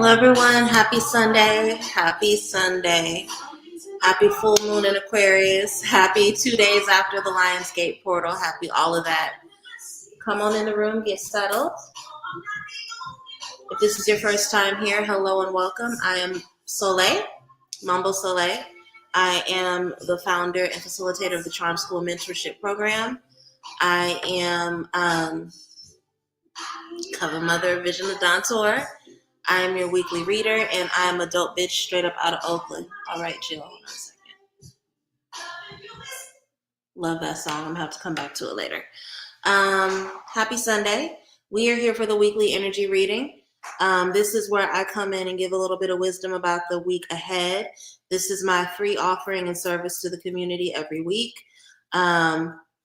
Hello, everyone. Happy Sunday. Happy Sunday. Happy full moon in Aquarius. Happy 2 days after the Lionsgate portal. Happy all of that. Come on in the room, get settled. If this is your first time here, hello and welcome. I am Soleil, Mambo Soleil. I am the founder and facilitator of the Charm School Mentorship Program. I am cover mother of Vision of Dantor. I am your weekly reader, and I am a dope bitch straight up out of Oakland. All right, Jill, hold on a second. Love that song. I'm going to have to come back to it later. Happy Sunday. We are here for the weekly energy reading. This is where I come in and give a little bit of wisdom about the week ahead. This is my free offering and service to the community every week.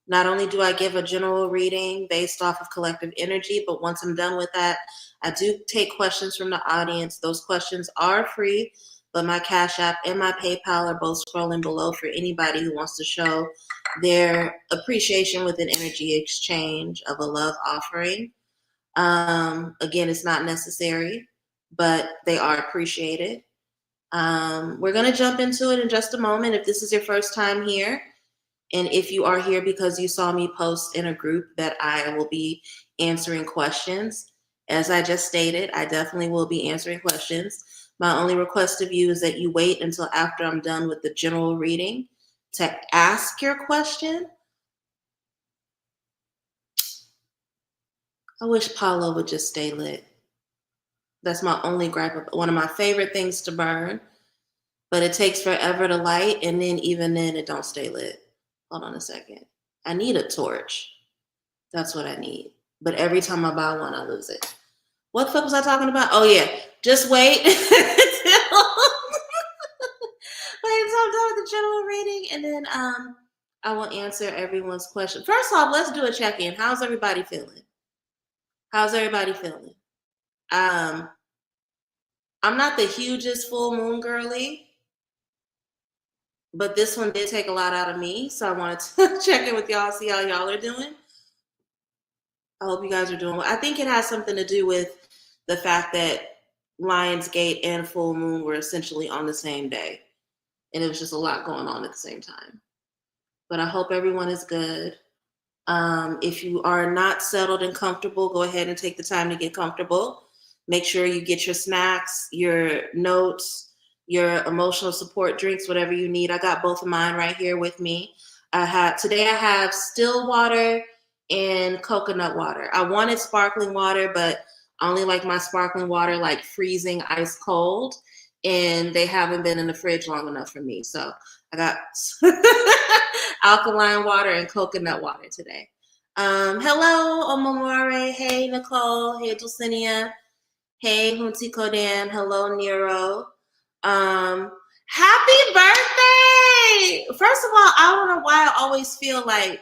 Not only do I give a general reading based off of collective energy, but once I'm done with that, I do take questions from the audience. Those questions are free, but my Cash App and my PayPal are both scrolling below for anybody who wants to show their appreciation with an energy exchange of a love offering. Again, it's not necessary, but they are appreciated. We're going to jump into it in just a moment. If this is your first time here, and if you are here because you saw me post in a group that I will be answering questions, as I just stated, I definitely will be answering questions. My only request of you is that you wait until after I'm done with the general reading to ask your question. I wish Paulo would just stay lit. That's my only gripe. One of my favorite things to burn, but it takes forever to light, and then even then it don't stay lit. Hold on a second. I need a torch. That's what I need. But every time I buy one, I lose it. What the fuck was I talking about? Oh, yeah. Just wait until I'm done with the general reading, and then I will answer everyone's question. First off, let's do a check-in. How's everybody feeling? How's everybody feeling? I'm not the hugest full moon girly, but this one did take a lot out of me, so I wanted to check in with y'all, see how y'all are doing. I hope you guys are doing well. I think it has something to do with the fact that Lionsgate and full moon were essentially on the same day, and it was just a lot going on at the same time. But I hope everyone is good. If you are not settled and comfortable, go ahead and take the time to get comfortable. Make sure you get your snacks, your notes, your emotional support drinks, whatever you need. I got both of mine right here with me. Today I have still water and coconut water. I wanted sparkling water, but I only like my sparkling water like freezing ice cold, and they haven't been in the fridge long enough for me. So I got alkaline water and coconut water today. Hello, Omomore. Hey, Nicole. Hey, Dulcinea. Hey, Hunti Kodan. Hello, Nero. Happy birthday! First of all, I don't know why I always feel like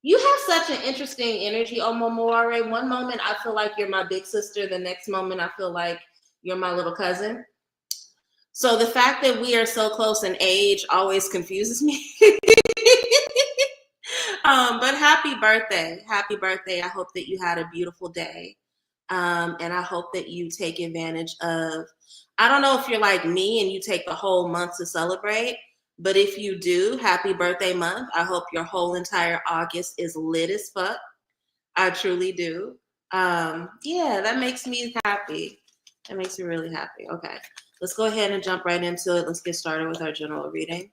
you have such an interesting energy, Omomore. One moment I feel like you're my big sister. The next moment I feel like you're my little cousin. So the fact that we are so close in age always confuses me. But happy birthday. Happy birthday. I hope that you had a beautiful day. And I hope that you take advantage of, I don't know if you're like me and you take the whole month to celebrate, but if you do, happy birthday month. I hope your whole entire August is lit as fuck. I truly do. Yeah, that makes me happy. That makes me really happy. Okay, let's go ahead and jump right into it. Let's get started with our general reading.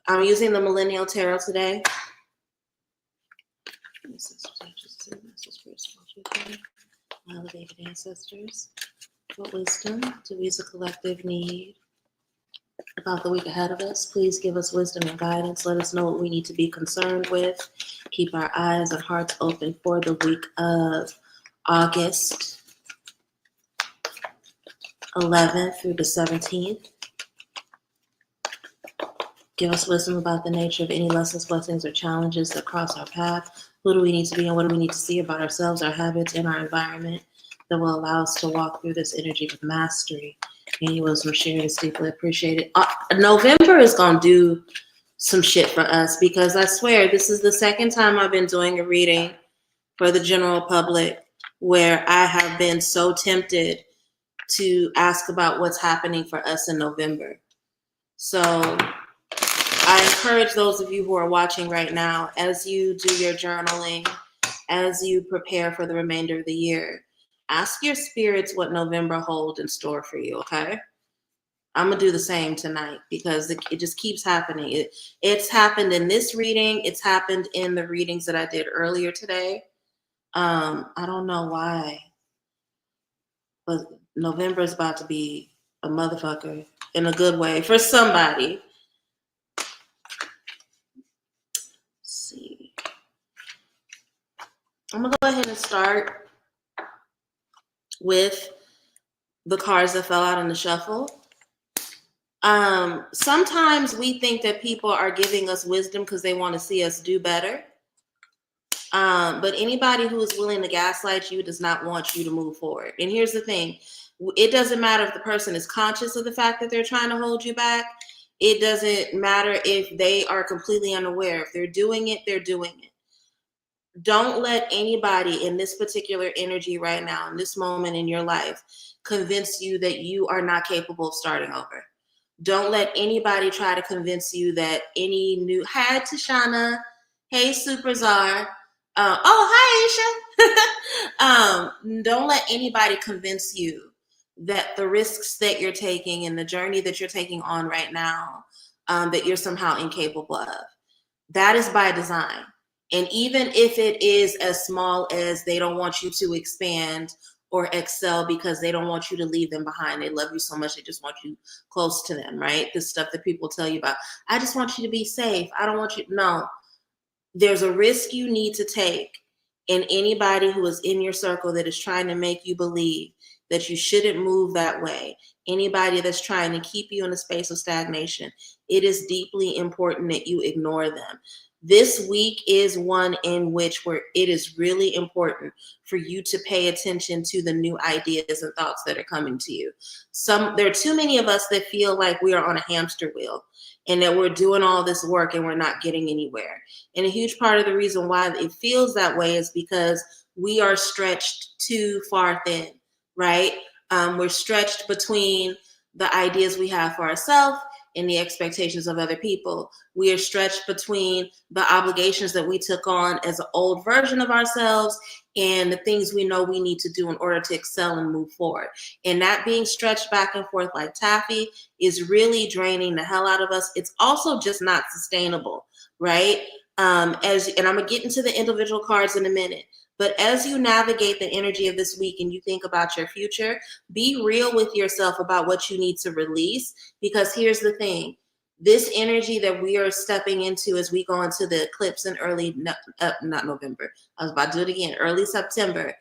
I'm using the Millennial Tarot today. Elevated ancestors, what wisdom do we as a collective need about the week ahead of us? Please give us wisdom and guidance. Let us know what we need to be concerned with. Keep our eyes and hearts open for the week of August 11th through the 17th. Give us wisdom about the nature of any lessons, blessings, or challenges that cross our path. Who do we need to be and what do we need to see about ourselves, our habits, and our environment that will allow us to walk through this energy with mastery? Any wisdom shared is deeply appreciated. November is going to do some shit for us because I swear this is the second time I've been doing a reading for the general public where I have been so tempted to ask about what's happening for us in November. So I encourage those of you who are watching right now, as you do your journaling, as you prepare for the remainder of the year, ask your spirits what November holds in store for you, okay? I'm going to do the same tonight because it just keeps happening. It's happened in this reading. It's happened in the readings that I did earlier today. I don't know why, but November is about to be a motherfucker in a good way for somebody. Let's see. I'm going to go ahead and start with the cards that fell out in the shuffle. Sometimes we think that people are giving us wisdom because they want to see us do better. But anybody who is willing to gaslight you does not want you to move forward. And here's the thing. It doesn't matter if the person is conscious of the fact that they're trying to hold you back. It doesn't matter if they are completely unaware. If they're doing it, they're doing it. Don't let anybody in this particular energy right now, in this moment in your life, convince you that you are not capable of starting over. Don't let anybody try to convince you that any new, hi Tashana, hey Superzar, oh hi Aisha. Don't let anybody convince you that the risks that you're taking and the journey that you're taking on right now, that you're somehow incapable of. That is by design. And even if it is as small as they don't want you to expand or excel because they don't want you to leave them behind. They love you so much, they just want you close to them, right? This stuff that people tell you about. I just want you to be safe. I don't want you. No, there's a risk you need to take. And anybody who is in your circle that is trying to make you believe that you shouldn't move that way, anybody that's trying to keep you in a space of stagnation, it is deeply important that you ignore them. This week is one in which where it is really important for you to pay attention to the new ideas and thoughts that are coming to you. There are too many of us that feel like we are on a hamster wheel and that we're doing all this work and we're not getting anywhere. And a huge part of the reason why it feels that way is because we are stretched too far thin, right? We're stretched between the ideas we have for ourselves and the expectations of other people. We are stretched between the obligations that we took on as an old version of ourselves and the things we know we need to do in order to excel and move forward. And that being stretched back and forth like taffy is really draining the hell out of us. It's also just not sustainable, right? And I'm gonna get into the individual cards in a minute. But as you navigate the energy of this week and you think about your future, be real with yourself about what you need to release. Because here's the thing, this energy that we are stepping into as we go into the eclipse in not November, I was about to do it again, early September,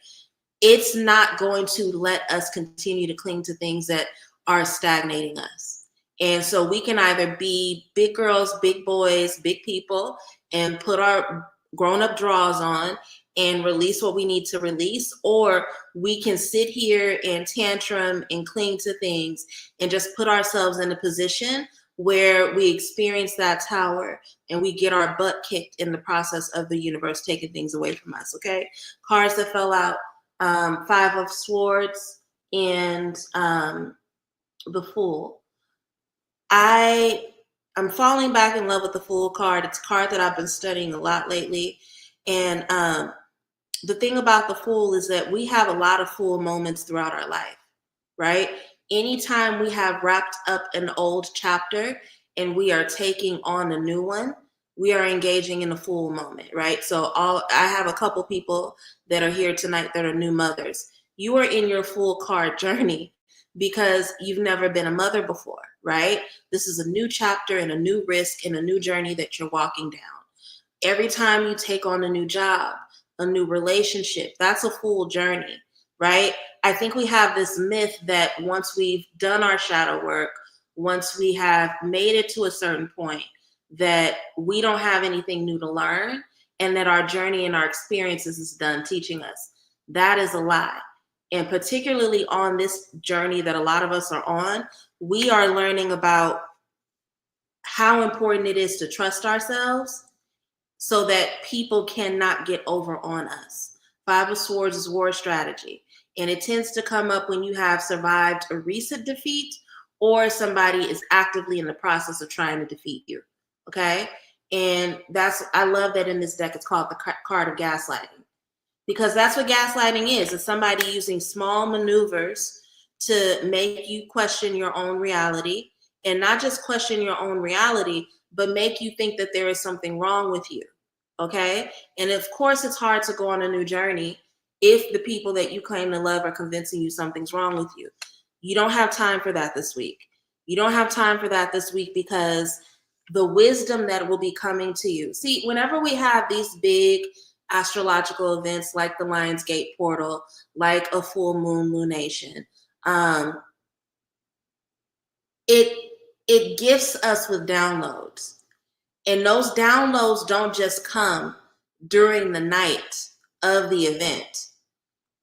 it's not going to let us continue to cling to things that are stagnating us. And so we can either be big girls, big boys, big people, and put our grown-up drawers on and release what we need to release, or we can sit here and tantrum and cling to things and just put ourselves in a position where we experience that tower and we get our butt kicked in the process of the universe taking things away from us, okay? Cards that fell out, Five of Swords and the Fool. I'm falling back in love with the Fool card. It's a card that I've been studying a lot lately. And the thing about the Fool is that we have a lot of Fool moments throughout our life, right? Anytime we have wrapped up an old chapter and we are taking on a new one, we are engaging in a Fool moment, right? So I have a couple people that are here tonight that are new mothers. You are in your Fool card journey because you've never been a mother before, right? This is a new chapter and a new risk and a new journey that you're walking down. Every time you take on a new job, a new relationship, that's a Fool journey, right? I think we have this myth that once we've done our shadow work, once we have made it to a certain point, that we don't have anything new to learn and that our journey and our experiences is done teaching us. That is a lie. And particularly on this journey that a lot of us are on, we are learning about how important it is to trust ourselves so that people cannot get over on us. Five of Swords is war strategy. And it tends to come up when you have survived a recent defeat or somebody is actively in the process of trying to defeat you. Okay. And I love that in this deck, it's called the card of gaslighting, because that's what gaslighting is. It's somebody using small maneuvers to make you question your own reality, and not just question your own reality, but make you think that there is something wrong with you. Okay. And of course, it's hard to go on a new journey if the people that you claim to love are convincing you something's wrong with you. You don't have time for that this week. You don't have time for that this week, because the wisdom that will be coming to you. See, whenever we have these big astrological events like the Lionsgate portal, like a full moon lunation, it gifts us with downloads. And those downloads don't just come during the night of the event.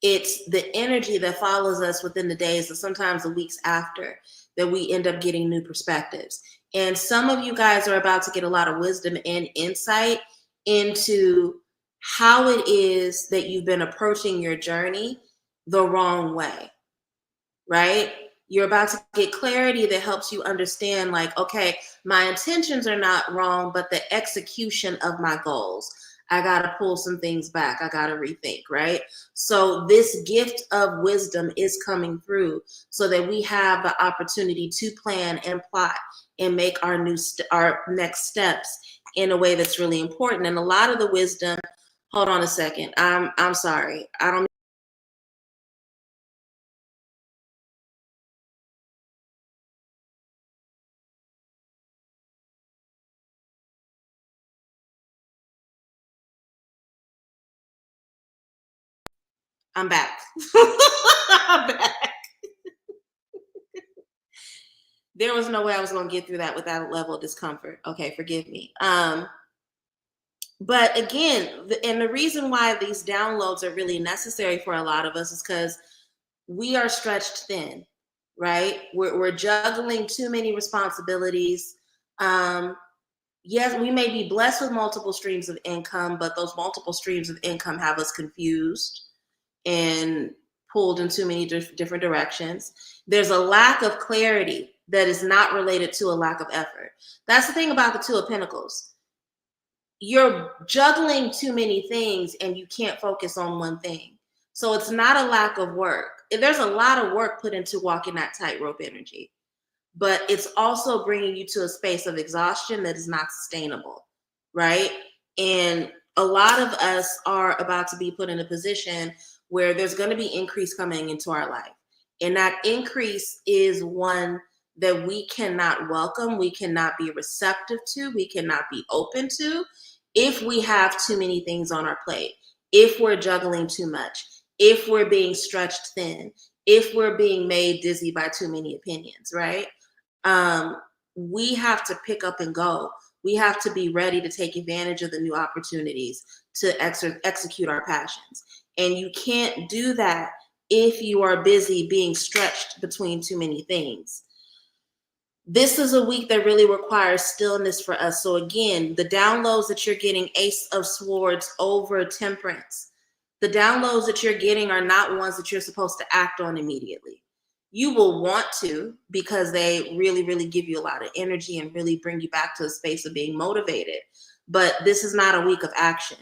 It's the energy that follows us within the days and sometimes the weeks after that we end up getting new perspectives. And some of you guys are about to get a lot of wisdom and insight into how it is that you've been approaching your journey the wrong way, right? You're about to get clarity that helps you understand, like, okay, my intentions are not wrong, but the execution of my goals, I got to pull some things back. I got to rethink, right? So this gift of wisdom is coming through so that we have the opportunity to plan and plot and make our next steps in a way that's really important. And a lot of the wisdom, hold on a second. I'm sorry. I don't. I'm back. I'm back. There was no way I was going to get through that without a level of discomfort. Okay, forgive me. But again, and the reason why these downloads are really necessary for a lot of us is because we are stretched thin, right? We're juggling too many responsibilities. Yes, we may be blessed with multiple streams of income, but those multiple streams of income have us confused and pulled in too many different directions. There's a lack of clarity that is not related to a lack of effort. That's the thing about the Two of Pentacles. You're juggling too many things and you can't focus on one thing. So it's not a lack of work. There's a lot of work put into walking that tightrope energy, but it's also bringing you to a space of exhaustion that is not sustainable, right? And a lot of us are about to be put in a position where there's going to be increase coming into our life. And that increase is one that we cannot welcome, we cannot be receptive to, we cannot be open to if we have too many things on our plate, if we're juggling too much, if we're being stretched thin, if we're being made dizzy by too many opinions, right? We have to pick up and go. We have to be ready to take advantage of the new opportunities to execute our passions. And you can't do that if you are busy being stretched between too many things. This is a week that really requires stillness for us. So again, the downloads that you're getting, Ace of Swords over Temperance, the downloads that you're getting are not ones that you're supposed to act on immediately. You will want to, because they really, really give you a lot of energy and really bring you back to a space of being motivated. But this is not a week of action.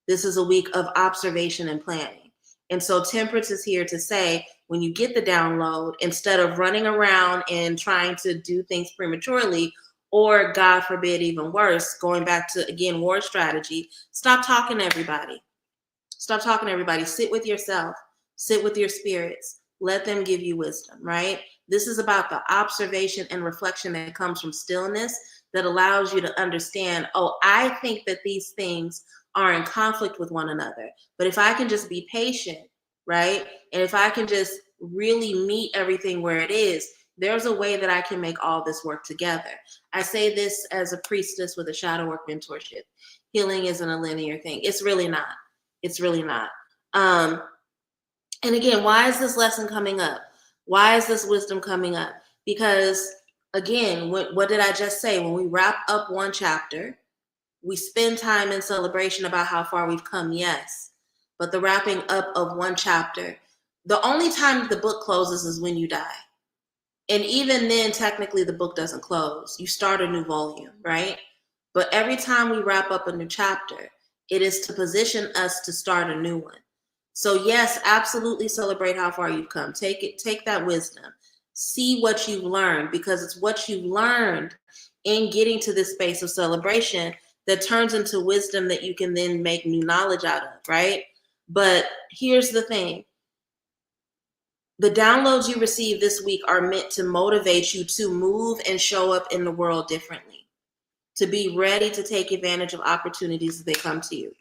This is a week of observation and planning. And so Temperance is here to say, when you get the download, instead of running around and trying to do things prematurely, or God forbid, even worse, going back to, again, war strategy, stop talking to everybody. Stop talking to everybody. Sit with yourself. Sit with your spirits. Let them give you wisdom, right? This is about the observation and reflection that comes from stillness that allows you to understand, oh, I think that these things are in conflict with one another. But if I can just be patient, right? And if I can just really meet everything where it is, there's a way that I can make all this work together. I say this as a priestess with a shadow work mentorship. Healing isn't a linear thing. It's really not. It's really not. And again, why is this lesson coming up? Why is this wisdom coming up? Because again, what did I just say? When we wrap up one chapter, we spend time in celebration about how far we've come, yes. but the wrapping up of one chapter. The only time the book closes is when you die. And even then, technically, the book doesn't close. You start a new volume, right? But every time we wrap up a new chapter, it is to position us to start a new one. So yes, absolutely celebrate how far you've come. Take that wisdom. See what you've learned, because it's what you've learned in getting to this space of celebration that turns into wisdom that you can then make new knowledge out of, right? But here's the thing. The downloads you receive this week are meant to motivate you to move and show up in the world differently, to be ready to take advantage of opportunities as they come to you.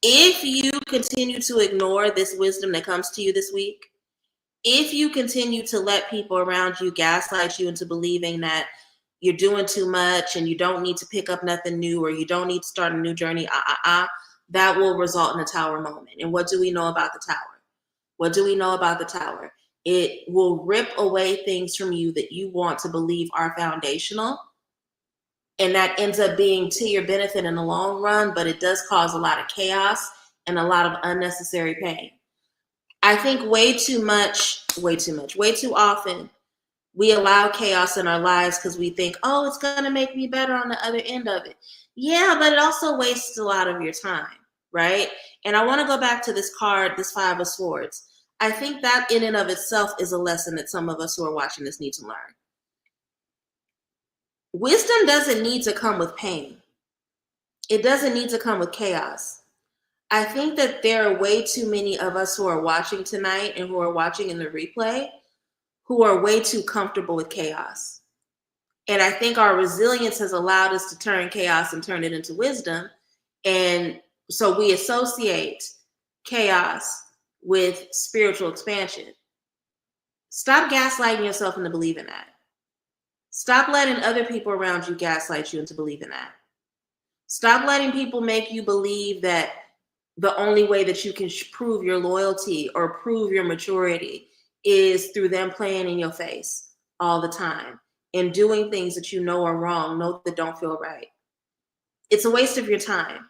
If you continue to ignore this wisdom that comes to you this week, if you continue to let people around you gaslight you into believing that you're doing too much and you don't need to pick up nothing new, or you don't need to start a new journey, that will result in a tower moment. And what do we know about the tower? What do we know about the tower? It will rip away things from you that you want to believe are foundational. And that ends up being to your benefit in the long run, but it does cause a lot of chaos and a lot of unnecessary pain. I think way too often, we allow chaos in our lives because we think, oh, it's going to make me better on the other end of it. Yeah, but it also wastes a lot of your time, right? And I want to go back to this card, this Five of Swords. I think that in and of itself is a lesson that some of us who are watching this need to learn. Wisdom doesn't need to come with pain. It doesn't need to come with chaos. I think that there are way too many of us who are watching tonight and who are watching in the replay who are way too comfortable with chaos. And I think our resilience has allowed us to turn chaos and turn it into wisdom. And so we associate chaos with spiritual expansion. Stop gaslighting yourself into believing that. Stop letting other people around you gaslight you into believing that. Stop letting people make you believe that the only way that you can prove your loyalty or prove your maturity is through them playing in your face all the time and doing things that you know are wrong, know that don't feel right. It's a waste of your time.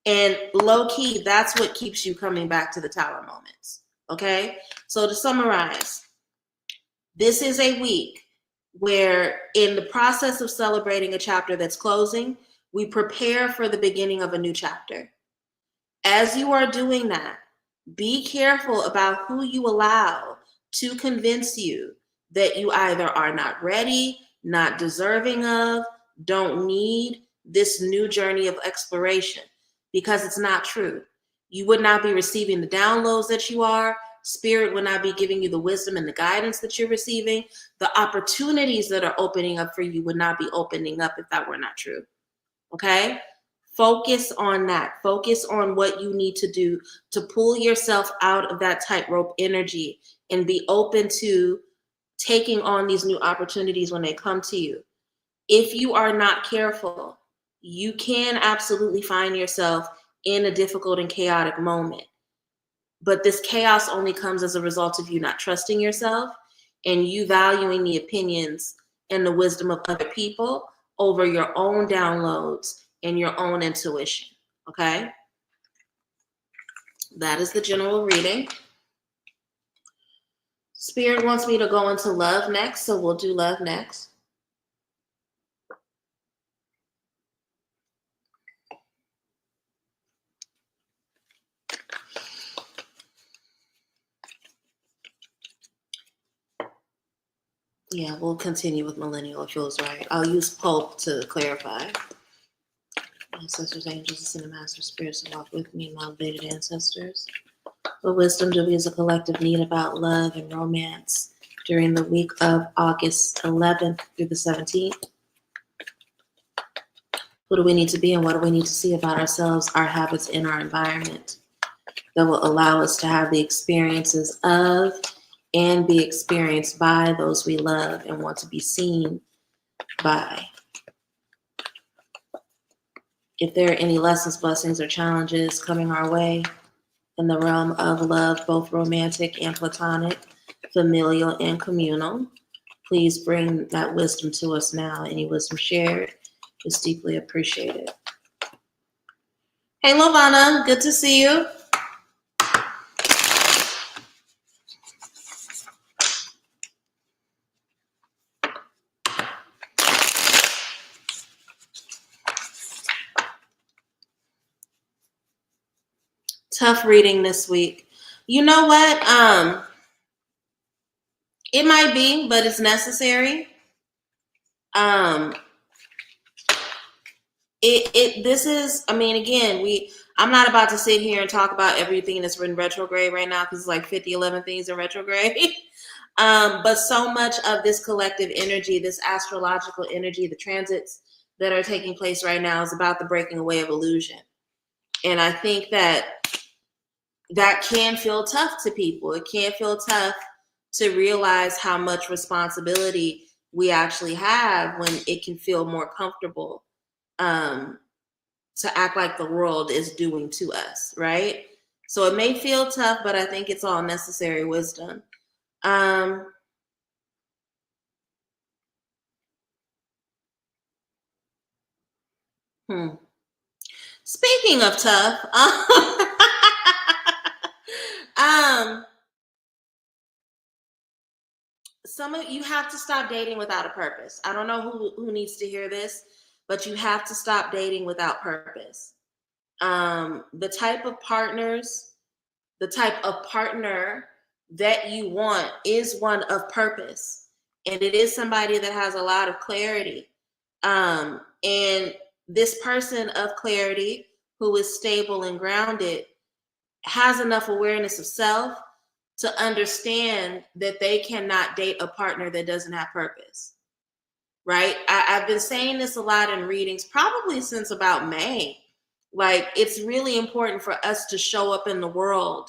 And low key, that's what keeps you coming back to the tower moments. Okay? So to summarize, this is a week where in the process of celebrating a chapter that's closing, we prepare for the beginning of a new chapter. As you are doing that, be careful about who you allow to convince you that you either are not ready, not deserving of, don't need this new journey of exploration, because it's not true. You would not be receiving the downloads that you are. Spirit would not be giving you the wisdom and the guidance that you're receiving. The opportunities that are opening up for you would not be opening up if that were not true. Okay? Focus on that. Focus on what you need to do to pull yourself out of that tightrope energy and be open to taking on these new opportunities when they come to you. If you are not careful, you can absolutely find yourself in a difficult and chaotic moment. But this chaos only comes as a result of you not trusting yourself and you valuing the opinions and the wisdom of other people over your own downloads and your own intuition, okay? That is the general reading. Spirit wants me to go into love next, so we'll do love next. Yeah, we'll continue with millennial. It feels right. I'll use pulp to clarify. Ancestors, angels, ascended master spirits walk with me, my elevated ancestors. What wisdom do we as a collective need about love and romance during the week of August 11th through the 17th? Who do we need to be and what do we need to see about ourselves, our habits, and our environment that will allow us to have the experiences of and be experienced by those we love and want to be seen by? If there are any lessons, blessings, or challenges coming our way in the realm of love, both romantic and platonic, familial and communal, please bring that wisdom to us now. Any wisdom shared is deeply appreciated. Hey, Lovana, good to see you. Tough reading this week. You know what? It might be, but it's necessary. Um, this is, I mean, again, I'm not about to sit here and talk about everything that's in retrograde right now, because it's like 50, 11 things in retrograde. But so much of this collective energy, this astrological energy, the transits that are taking place right now is about the breaking away of illusion. And I think that can feel tough to people. It can feel tough to realize how much responsibility we actually have when it can feel more comfortable to act like the world is doing to us, right? So it may feel tough, but I think it's all necessary wisdom. Speaking of tough, some of you have to stop dating without a purpose. I don't know who needs to hear this, but you have to stop dating without purpose. The type of partner that you want is one of purpose, and it is somebody that has a lot of clarity. And this person of clarity who is stable and grounded has enough awareness of self to understand that they cannot date a partner that doesn't have purpose, right? I've been saying this a lot in readings, probably since about May. Like, it's really important for us to show up in the world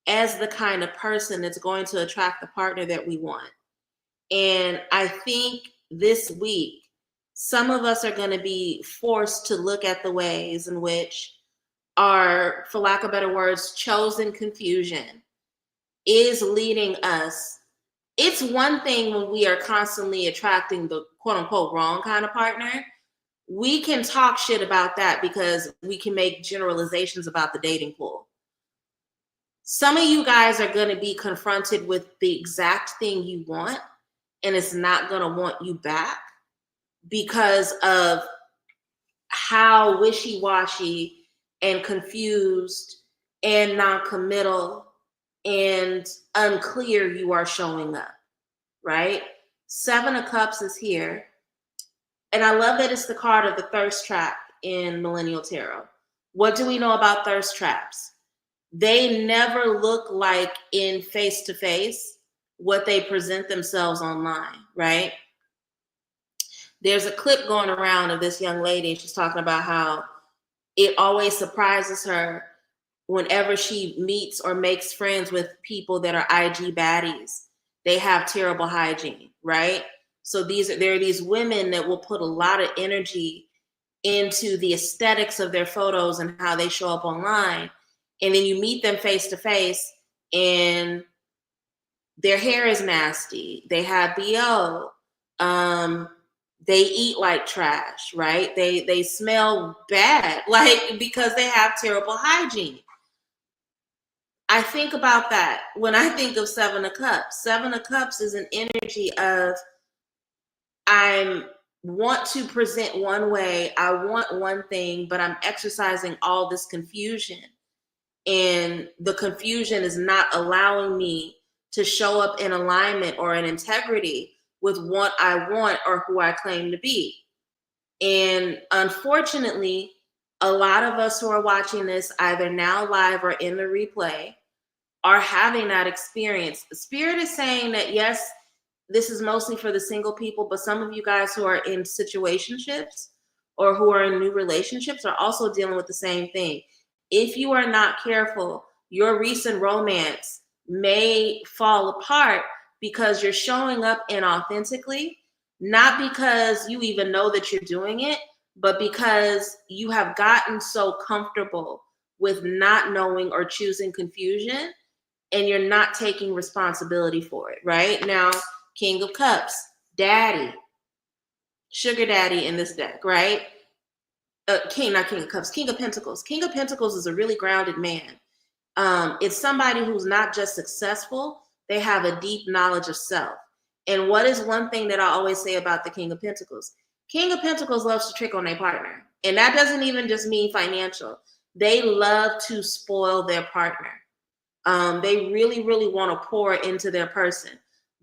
as the kind of person that's going to attract the partner that we want. And I think this week, some of us are going to be forced to look at the ways in which our, for lack of better words, chosen confusion is leading us. It's one thing when we are constantly attracting the quote unquote wrong kind of partner. We can talk shit about that because we can make generalizations about the dating pool. Some of you guys are going to be confronted with the exact thing you want, and it's not going to want you back because of how wishy-washy and confused and non-committal and unclear you are showing up, right? 7 of Cups is here. And I love that it's the card of the thirst trap in Millennial Tarot. What do we know about thirst traps? They never look like in face-to-face what they present themselves online, right? There's a clip going around of this young lady, and she's talking about how it always surprises her whenever she meets or makes friends with people that are IG baddies. They have terrible hygiene, right? So there are these women that will put a lot of energy into the aesthetics of their photos and how they show up online. And then you meet them face to face and their hair is nasty. They have BO. They eat like trash, right? They smell bad, like, because they have terrible hygiene. I think about that when I think of 7 of Cups. 7 of Cups is an energy of, I want to present one way, I want one thing, but I'm exercising all this confusion. And the confusion is not allowing me to show up in alignment or in integrity with what I want or who I claim to be. And unfortunately, a lot of us who are watching this either now live or in the replay are having that experience. The Spirit is saying that, yes, this is mostly for the single people, but some of you guys who are in situationships or who are in new relationships are also dealing with the same thing. If you are not careful, your recent romance may fall apart because you're showing up inauthentically, not because you even know that you're doing it, but because you have gotten so comfortable with not knowing or choosing confusion, and you're not taking responsibility for it, right? Now, King of Cups, daddy, sugar daddy in this deck, right? Not King of Cups, King of Pentacles. King of Pentacles is a really grounded man. It's somebody who's not just successful, they have a deep knowledge of self. And what is one thing that I always say about the King of Pentacles? King of Pentacles loves to trick on their partner. And that doesn't even just mean financial. They love to spoil their partner. They really, really want to pour into their person,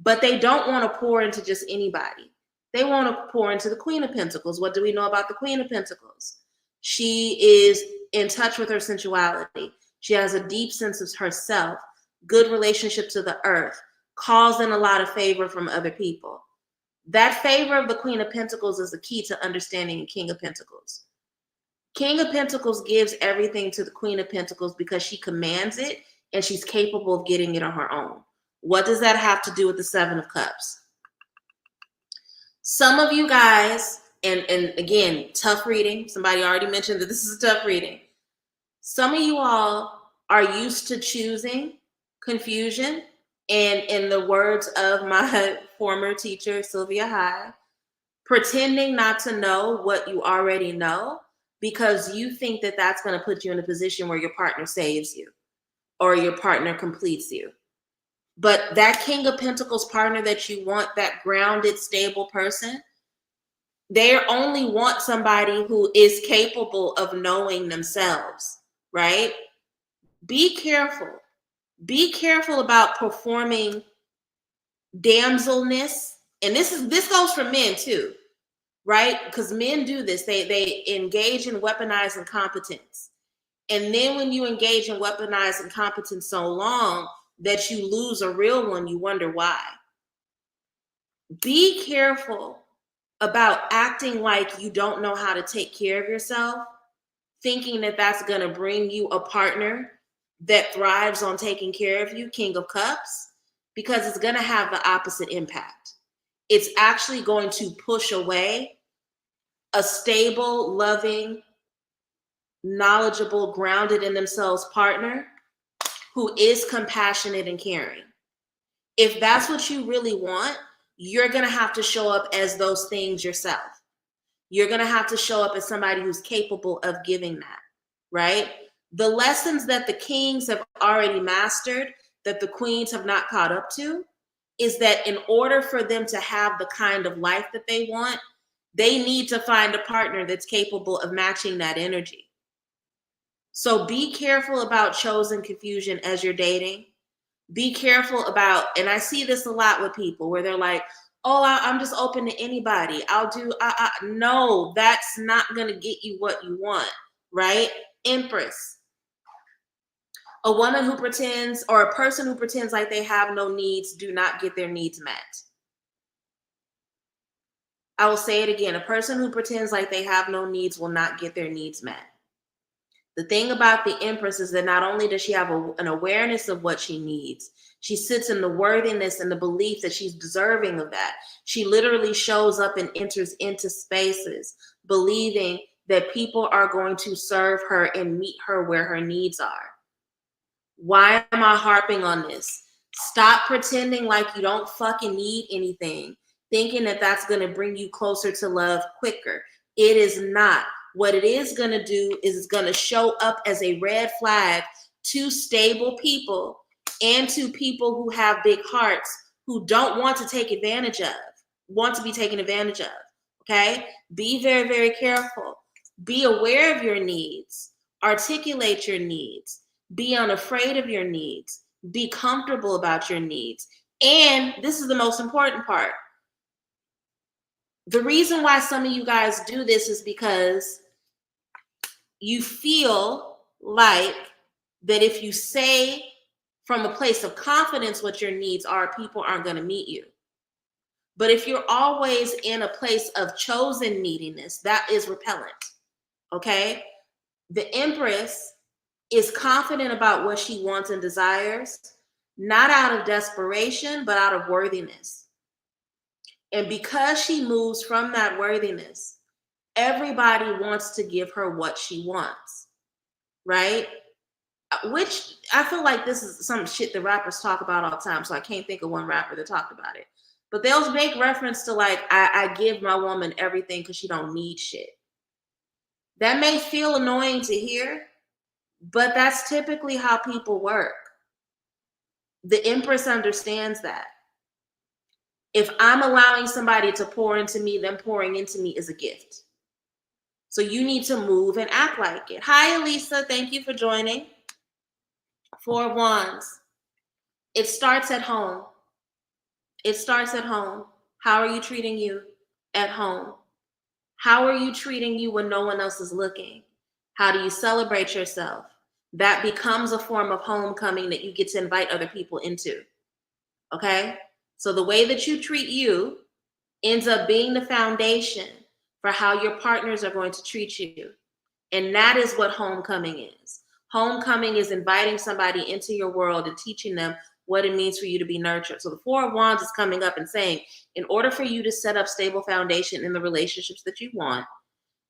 but they don't want to pour into just anybody. They want to pour into the Queen of Pentacles. What do we know about the Queen of Pentacles? She is in touch with her sensuality. She has a deep sense of herself, good relationship to the earth, calls in a lot of favor from other people. That favor of the Queen of Pentacles is the key to understanding King of Pentacles. King of Pentacles gives everything to the Queen of Pentacles because she commands it and she's capable of getting it on her own. What does that have to do with the Seven of Cups? Some of you guys, and again, tough reading. Somebody already mentioned that this is a tough reading. Some of you all are used to choosing confusion. And in the words of my former teacher, Sylvia High, pretending not to know what you already know because you think that that's going to put you in a position where your partner saves you or your partner completes you. But that King of Pentacles partner that you want, that grounded, stable person, they only want somebody who is capable of knowing themselves, right? Be careful. Be careful about performing damselness. And this goes for men too, right? Because men do this. They engage in weaponized incompetence. And then when you engage in weaponized incompetence so long that you lose a real one, you wonder why. Be careful about acting like you don't know how to take care of yourself, thinking that that's going to bring you a partner that thrives on taking care of you, King of Cups, because it's going to have the opposite impact. It's actually going to push away a stable, loving, knowledgeable, grounded in themselves partner who is compassionate and caring. If that's what you really want, you're going to have to show up as those things yourself. You're going to have to show up as somebody who's capable of giving that, right? The lessons that the kings have already mastered, that the queens have not caught up to, is that in order for them to have the kind of life that they want, they need to find a partner that's capable of matching that energy. So be careful about chosen confusion as you're dating. Be careful about, and I see this a lot with people where they're like, oh, I'm just open to anybody. I'll do, no, that's not going to get you what you want, right? Empress. A woman who pretends, or a person who pretends like they have no needs, do not get their needs met. I will say it again. A person who pretends like they have no needs will not get their needs met. The thing about the Empress is that not only does she have an awareness of what she needs, she sits in the worthiness and the belief that she's deserving of that. She literally shows up and enters into spaces believing that people are going to serve her and meet her where her needs are. Why am I harping on this? Stop pretending like you don't fucking need anything, thinking that that's going to bring you closer to love quicker. It is not. What it is going to do is it's going to show up as a red flag to stable people and to people who have big hearts who don't want to take advantage of, want to be taken advantage of. Okay? Be very, very careful. Be aware of your needs. Articulate your needs. Be unafraid of your needs. Be comfortable about your needs. And this is the most important part. The reason why some of you guys do this is because you feel like that if you say from a place of confidence what your needs are, people aren't going to meet you. But if you're always in a place of chosen neediness, that is repellent. Okay? The Empress is confident about what she wants and desires, not out of desperation, but out of worthiness. And because she moves from that worthiness, everybody wants to give her what she wants, right? Which I feel like this is some shit the rappers talk about all the time, so I can't think of one rapper that talked about it. But they'll make reference to like, I give my woman everything because she don't need shit. That may feel annoying to hear, but that's typically how people work. The Empress understands that. If I'm allowing somebody to pour into me, them pouring into me is a gift. So you need to move and act like it. Hi, Elisa. Thank you for joining. 4 of Wands. It starts at home. It starts at home. How are you treating you at home? How are you treating you when no one else is looking? How do you celebrate yourself? That becomes a form of homecoming that you get to invite other people into. Okay? So the way that you treat you ends up being the foundation for how your partners are going to treat you. And that is what homecoming is. Homecoming is inviting somebody into your world and teaching them what it means for you to be nurtured. So the 4 of Wands is coming up and saying, in order for you to set up stable foundation in the relationships that you want,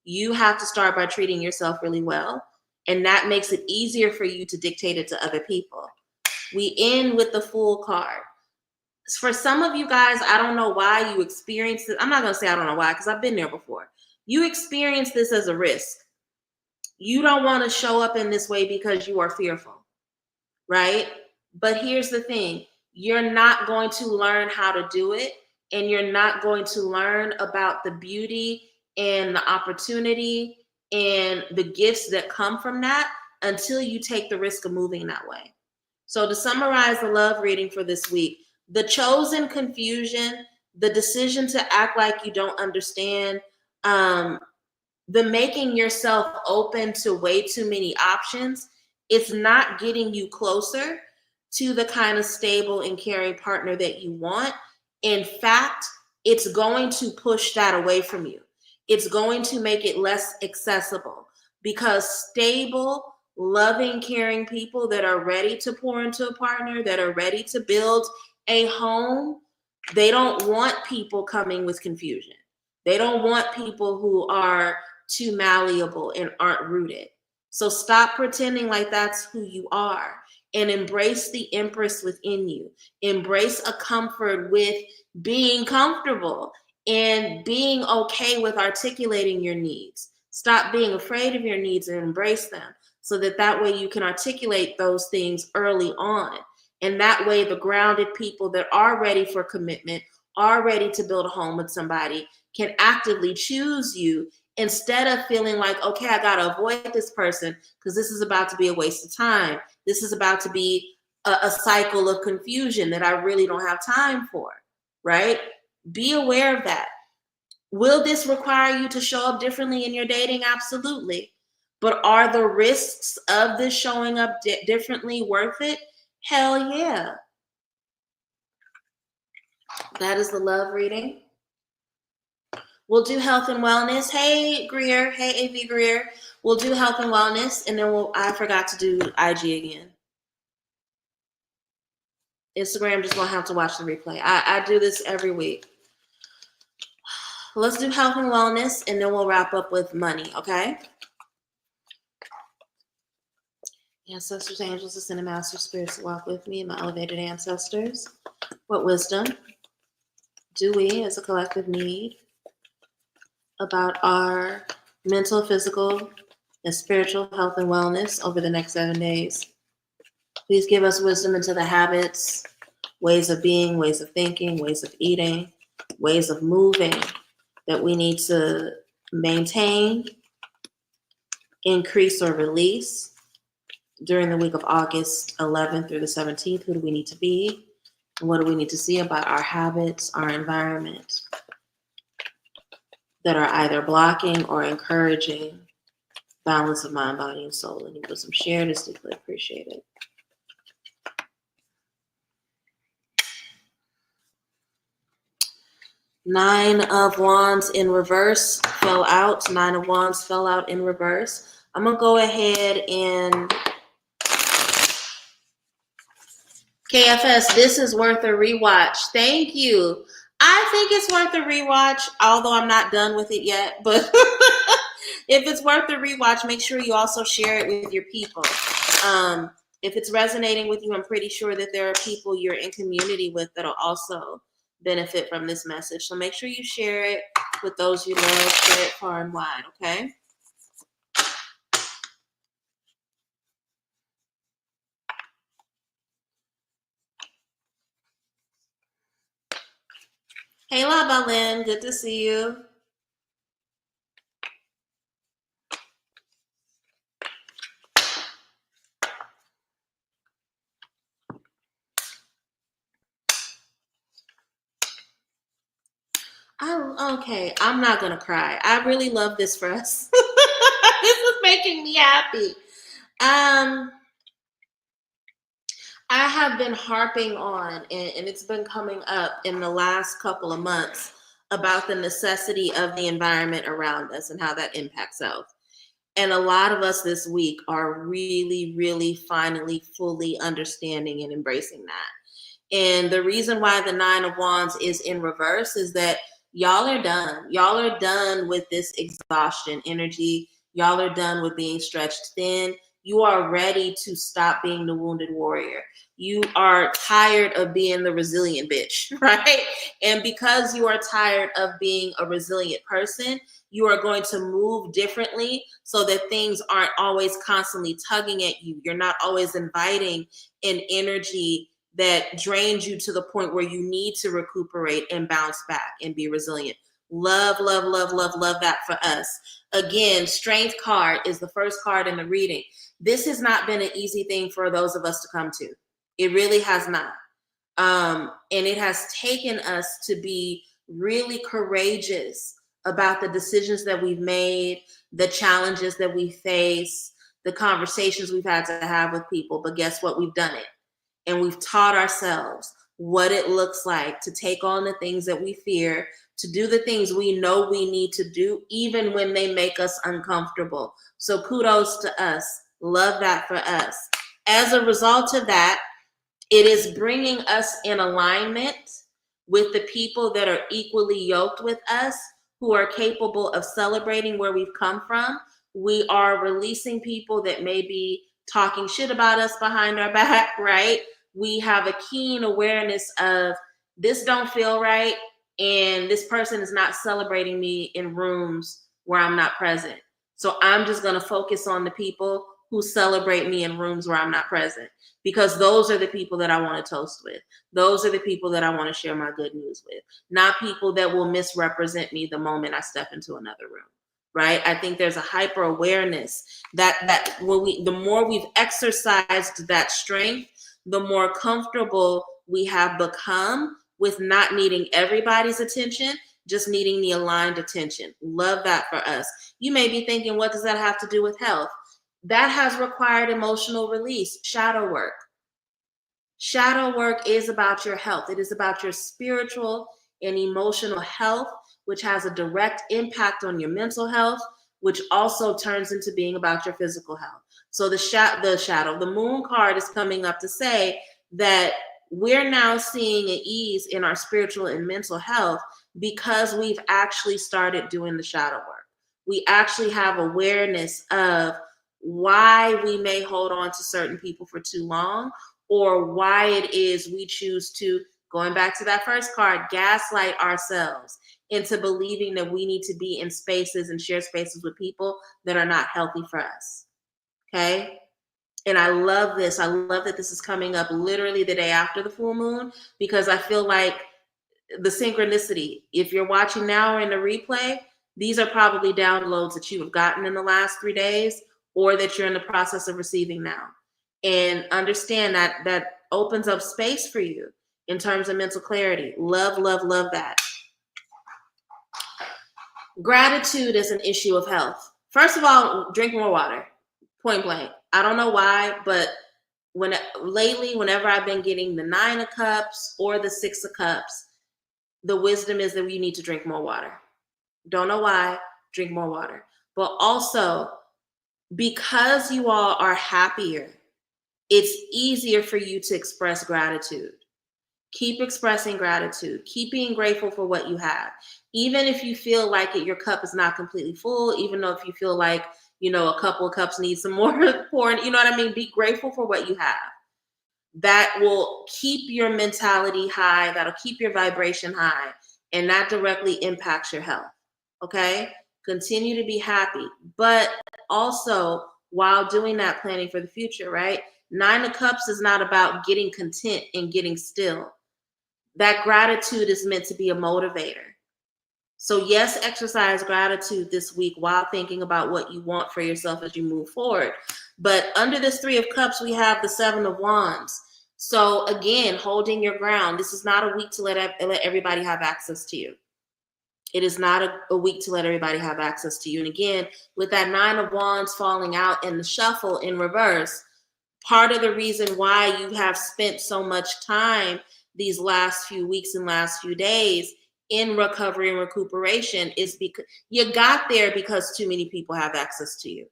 you have to start by treating yourself really well. And that makes it easier for you to dictate it to other people. We end with the Fool card. For some of you guys, I don't know why you experience this. I'm not going to say I don't know why, because I've been there before. You experience this as a risk. You don't want to show up in this way because you are fearful, right? But here's the thing. You're not going to learn how to do it, and you're not going to learn about the beauty and the opportunity and the gifts that come from that until you take the risk of moving that way. So to summarize the love reading for this week, the chosen confusion, the decision to act like you don't understand, the making yourself open to way too many options, it's not getting you closer to the kind of stable and caring partner that you want. In fact, it's going to push that away from you. It's going to make it less accessible, because stable, loving, caring people that are ready to pour into a partner, that are ready to build a home, they don't want people coming with confusion. They don't want people who are too malleable and aren't rooted. So stop pretending like that's who you are and embrace the empress within you. Embrace a comfort with being comfortable and being okay with articulating your needs. Stop being afraid of your needs and embrace them, so that way you can articulate those things early on. And that way the grounded people that are ready for commitment, are ready to build a home with somebody, can actively choose you, instead of feeling like, okay, I got to avoid this person because this is about to be a waste of time. This is about to be a cycle of confusion that I really don't have time for, right? Be aware of that. Will this require you to show up differently in your dating? Absolutely. But are the risks of this showing up differently worth it? Hell yeah. That is the love reading. We'll do health and wellness. Hey, Greer. Hey, AV Greer. We'll do health and wellness, and then I forgot to do IG again. Instagram just won't have to watch the replay. I do this every week. Let's do health and wellness, and then we'll wrap up with money, okay? Ancestors, angels, ascended masters, spirits walk with me, my elevated ancestors. What wisdom do we as a collective need about our mental, physical, and spiritual health and wellness over the next 7 days? Please give us wisdom into the habits, ways of being, ways of thinking, ways of eating, ways of moving that we need to maintain, increase, or release during the week of August 11th through the 17th. Who do we need to be? And what do we need to see about our habits, our environment, that are either blocking or encouraging balance of mind, body, and soul? And wisdom shared is deeply appreciated. Nine of Wands in reverse fell out. Nine of Wands fell out in reverse. I'm going to go ahead and KFS, this is worth a rewatch. Thank you. I think it's worth a rewatch, although I'm not done with it yet. But if it's worth a rewatch, make sure you also share it with your people. If it's resonating with you, I'm pretty sure that there are people you're in community with that'll also benefit from this message. So make sure you share it with those you love. Share it far and wide, okay? Hey, La Balin, good to see you. Okay, I'm not gonna cry. I really love this for us. This is making me happy. Um, I have been harping on, and it's been coming up in the last couple of months about the necessity of the environment around us and how that impacts health. And a lot of us this week are really, really finally fully understanding and embracing that. And the reason why the Nine of Wands is in reverse is that y'all are done. Y'all are done with this exhaustion energy. Y'all are done with being stretched thin. You are ready to stop being the wounded warrior. You are tired of being the resilient bitch, right? And because you are tired of being a resilient person, you are going to move differently so that things aren't always constantly tugging at you. You're not always inviting an energy that drains you to the point where you need to recuperate and bounce back and be resilient. Love, love, love, love, love that for us. Again, strength card is the first card in the reading. This has not been an easy thing for those of us to come to. It really has not. And it has taken us to be really courageous about the decisions that we've made, the challenges that we face, the conversations we've had to have with people. But guess what? We've done it. And we've taught ourselves what it looks like to take on the things that we fear, to do the things we know we need to do, even when they make us uncomfortable. So kudos to us. Love that for us. As a result of that, it is bringing us in alignment with the people that are equally yoked with us, who are capable of celebrating where we've come from. We are releasing people that may be talking shit about us behind our back, right? We have a keen awareness of this don't feel right, and this person is not celebrating me in rooms where I'm not present. So I'm just going to focus on the people who celebrate me in rooms where I'm not present, because those are the people that I want to toast with. Those are the people that I want to share my good news with, not people that will misrepresent me the moment I step into another room. Right? I think there's a hyper awareness that when the more we've exercised that strength, the more comfortable we have become with not needing everybody's attention, just needing the aligned attention. Love that for us. You may be thinking, what does that have to do with health? That has required emotional release, shadow work. Shadow work is about your health. It is about your spiritual and emotional health, which has a direct impact on your mental health, which also turns into being about your physical health. So the moon card is coming up to say that we're now seeing an ease in our spiritual and mental health because we've actually started doing the shadow work. We actually have awareness of why we may hold on to certain people for too long, or why it is we choose to, going back to that first card, gaslight ourselves into believing that we need to be in spaces and share spaces with people that are not healthy for us. Okay? And I love this. I love that this is coming up literally the day after the full moon, because I feel like the synchronicity, if you're watching now or in the replay, these are probably downloads that you have gotten in the last 3 days, or that you're in the process of receiving now. And understand that that opens up space for you in terms of mental clarity. Love, love, love that. Gratitude is an issue of health. First of all, drink more water. Point blank. I don't know why, but lately, whenever I've been getting the 9 of Cups or the 6 of Cups, the wisdom is that we need to drink more water. Don't know why, drink more water. But also, because you all are happier, it's easier for you to express gratitude. Keep expressing gratitude. Keep being grateful for what you have. Even if you feel like your cup is not completely full, even though if you feel like, a couple of cups need some more pouring, you know what I mean? Be grateful for what you have. That will keep your mentality high. That'll keep your vibration high. And that directly impacts your health. Okay? Continue to be happy. But also, while doing that, planning for the future, right? 9 of Cups is not about getting content and getting still. That gratitude is meant to be a motivator. So yes, exercise gratitude this week while thinking about what you want for yourself as you move forward. But under this 3 of Cups, we have the 7 of Wands. So again, holding your ground. This is not a week to let everybody have access to you. It is not a week to let everybody have access to you. And again, with that 9 of Wands falling out and the shuffle in reverse, part of the reason why you have spent so much time these last few weeks and last few days in recovery and recuperation is because you got there because too many people have access to you.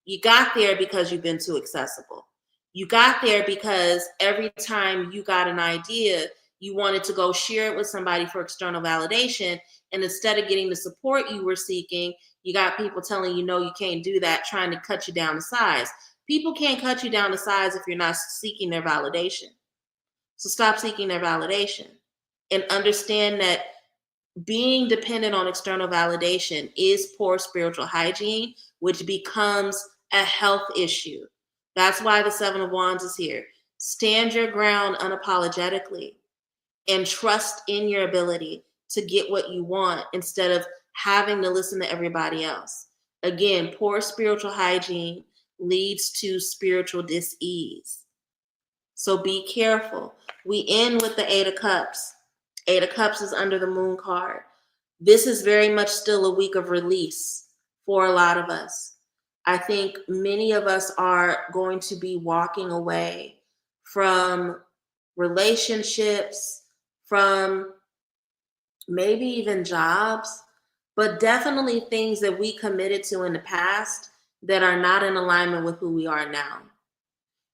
You got there because you've been too accessible. You got there because every time you got an idea, you wanted to go share it with somebody for external validation. And instead of getting the support you were seeking, you got people telling you, no, you can't do that, trying to cut you down to size. People can't cut you down to size if you're not seeking their validation. So stop seeking their validation and understand that being dependent on external validation is poor spiritual hygiene, which becomes a health issue. That's why the 7 of Wands is here. Stand your ground unapologetically and trust in your ability to get what you want instead of having to listen to everybody else. Again, poor spiritual hygiene leads to spiritual dis-ease. So be careful. We end with the 8 of Cups. 8 of Cups is under the Moon card. This is very much still a week of release for a lot of us. I think many of us are going to be walking away from relationships, from maybe even jobs, but definitely things that we committed to in the past that are not in alignment with who we are now.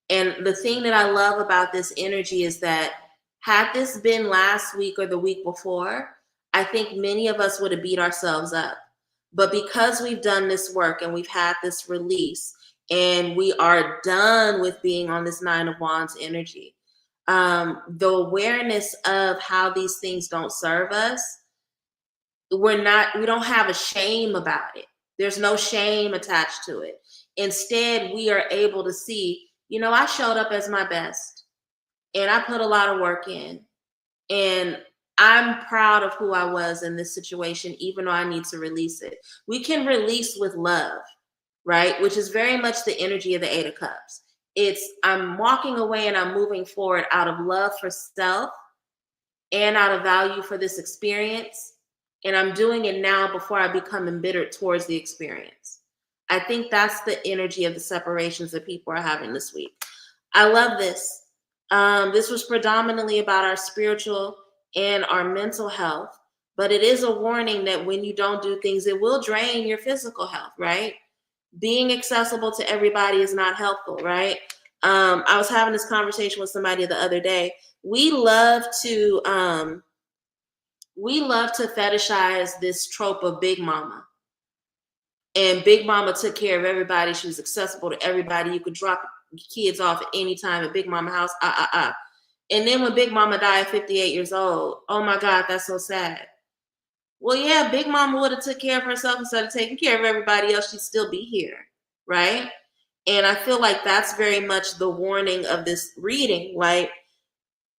And the thing that I love about this energy is that had this been last week or the week before, I think many of us would have beat ourselves up. But because we've done this work and we've had this release and we are done with being on this 9 of Wands energy, the awareness of how these things don't serve us, we don't have a shame about it. There's no shame attached to it. Instead, we are able to see, I showed up as my best and I put a lot of work in, and I'm proud of who I was in this situation, even though I need to release it. We can release with love, right? Which is very much the energy of the 8 of Cups. It's I'm walking away and I'm moving forward out of love for self and out of value for this experience. And I'm doing it now before I become embittered towards the experience. I think that's the energy of the separations that people are having this week. I love this. This was predominantly about our spiritual and our mental health, but it is a warning that when you don't do things, it will drain your physical health, right? Being accessible to everybody is not helpful, right? I was having this conversation with somebody the other day. We love to fetishize this trope of Big Mama. And Big Mama took care of everybody. She was accessible to everybody. You could drop kids off at any time at Big Mama house. And then when Big Mama died at 58 years old, oh my God, that's so sad. Well, yeah, Big Mama would have took care of herself instead of taking care of everybody else. She'd still be here, right? And I feel like that's very much the warning of this reading. Like,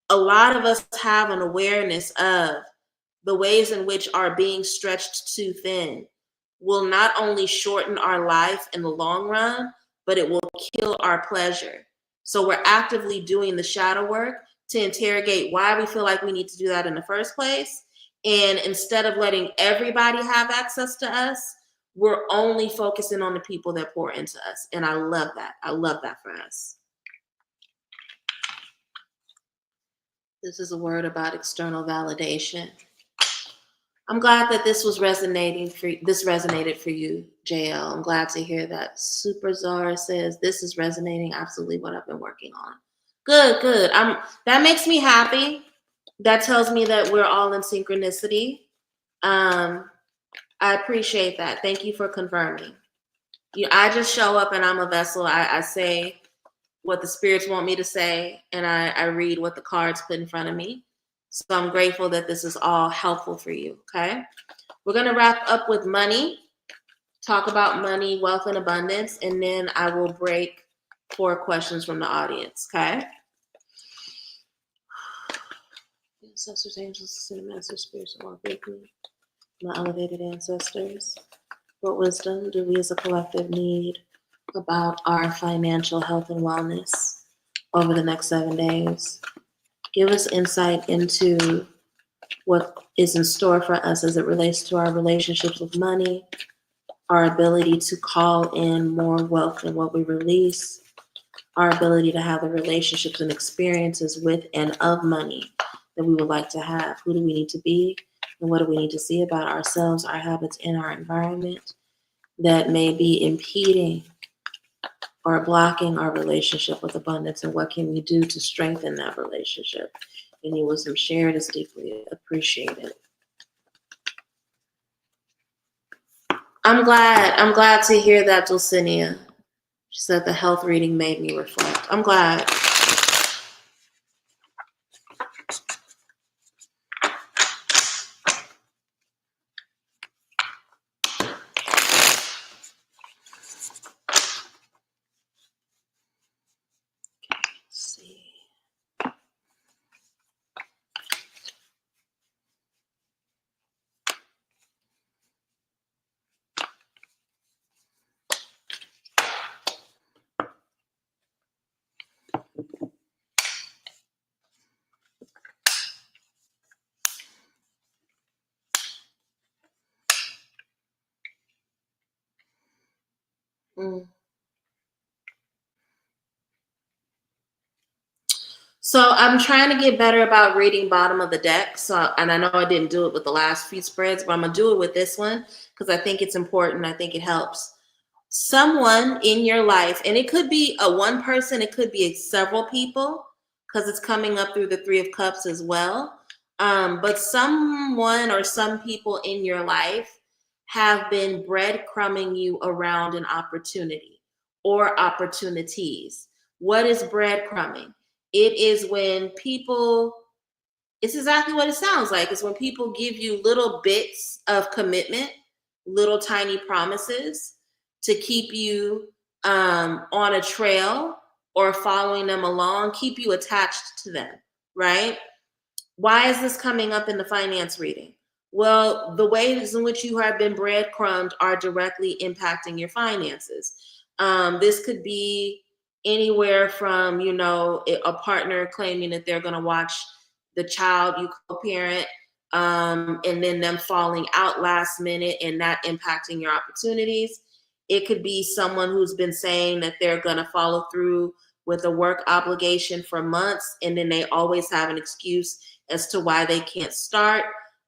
a lot of us have an awareness of the ways in which our being stretched too thin will not only shorten our life in the long run, but it will kill our pleasure. So we're actively doing the shadow work to interrogate why we feel like we need to do that in the first place. And instead of letting everybody have access to us, we're only focusing on the people that pour into us. And I love that. I love that for us. This is a word about external validation. I'm glad that this resonated for you, JL. I'm glad to hear that. Super Zara says this is resonating absolutely what I've been working on. Good. That makes me happy. That tells me that we're all in synchronicity. I appreciate that. Thank you for confirming. I just show up and I'm a vessel. I say what the spirits want me to say, and I read what the cards put in front of me. So I'm grateful that this is all helpful for you, okay? We're going to wrap up with money, talk about money, wealth, and abundance, and then I will break for questions from the audience, okay? Ancestors, angels, cinemasters, spirits, walk with me. My elevated ancestors. What wisdom do we as a collective need about our financial health and wellness over the next 7 days? Give us insight into what is in store for us as it relates to our relationships with money, our ability to call in more wealth than what we release, our ability to have the relationships and experiences with and of money that we would like to have. Who do we need to be? And what do we need to see about ourselves, our habits, and our environment that may be impeding or blocking our relationship with abundance? And what can we do to strengthen that relationship? Any wisdom shared is deeply appreciated. I'm glad to hear that, Dulcinea. She said the health reading made me reflect. I'm glad. Let's see. So I'm trying to get better about reading bottom of the deck. And I know I didn't do it with the last few spreads, but I'm gonna do it with this one because I think it's important. I think it helps. Someone in your life, and it could be a one person, it could be several people, because it's coming up through the Three of Cups as well. But someone or some people in your life have been breadcrumbing you around an opportunity or opportunities. What is breadcrumbing? It is when people, it's exactly what it sounds like. It's when people give you little bits of commitment, little tiny promises to keep you on a trail or following them along, keep you attached to them, right? Why is this coming up in the finance reading? Well, the ways in which you have been breadcrumbed are directly impacting your finances. This could be anywhere from, a partner claiming that they're going to watch the child you co-parent, and then them falling out last minute and not impacting your opportunities. It could be someone who's been saying that they're going to follow through with a work obligation for months, and then they always have an excuse as to why they can't start.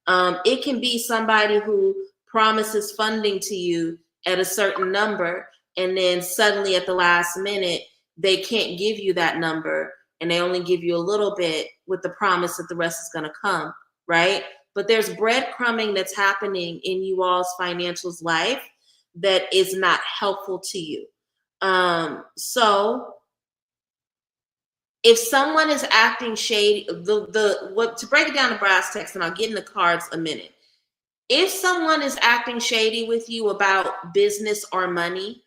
It can be somebody who promises funding to you at a certain number, and then suddenly at the last minute, they can't give you that number, and they only give you a little bit with the promise that the rest is going to come, right? But there's breadcrumbing that's happening in you all's financials life that is not helpful to you. So if someone is acting shady, to break it down to brass tacks, and I'll get in the cards a minute. If someone is acting shady with you about business or money,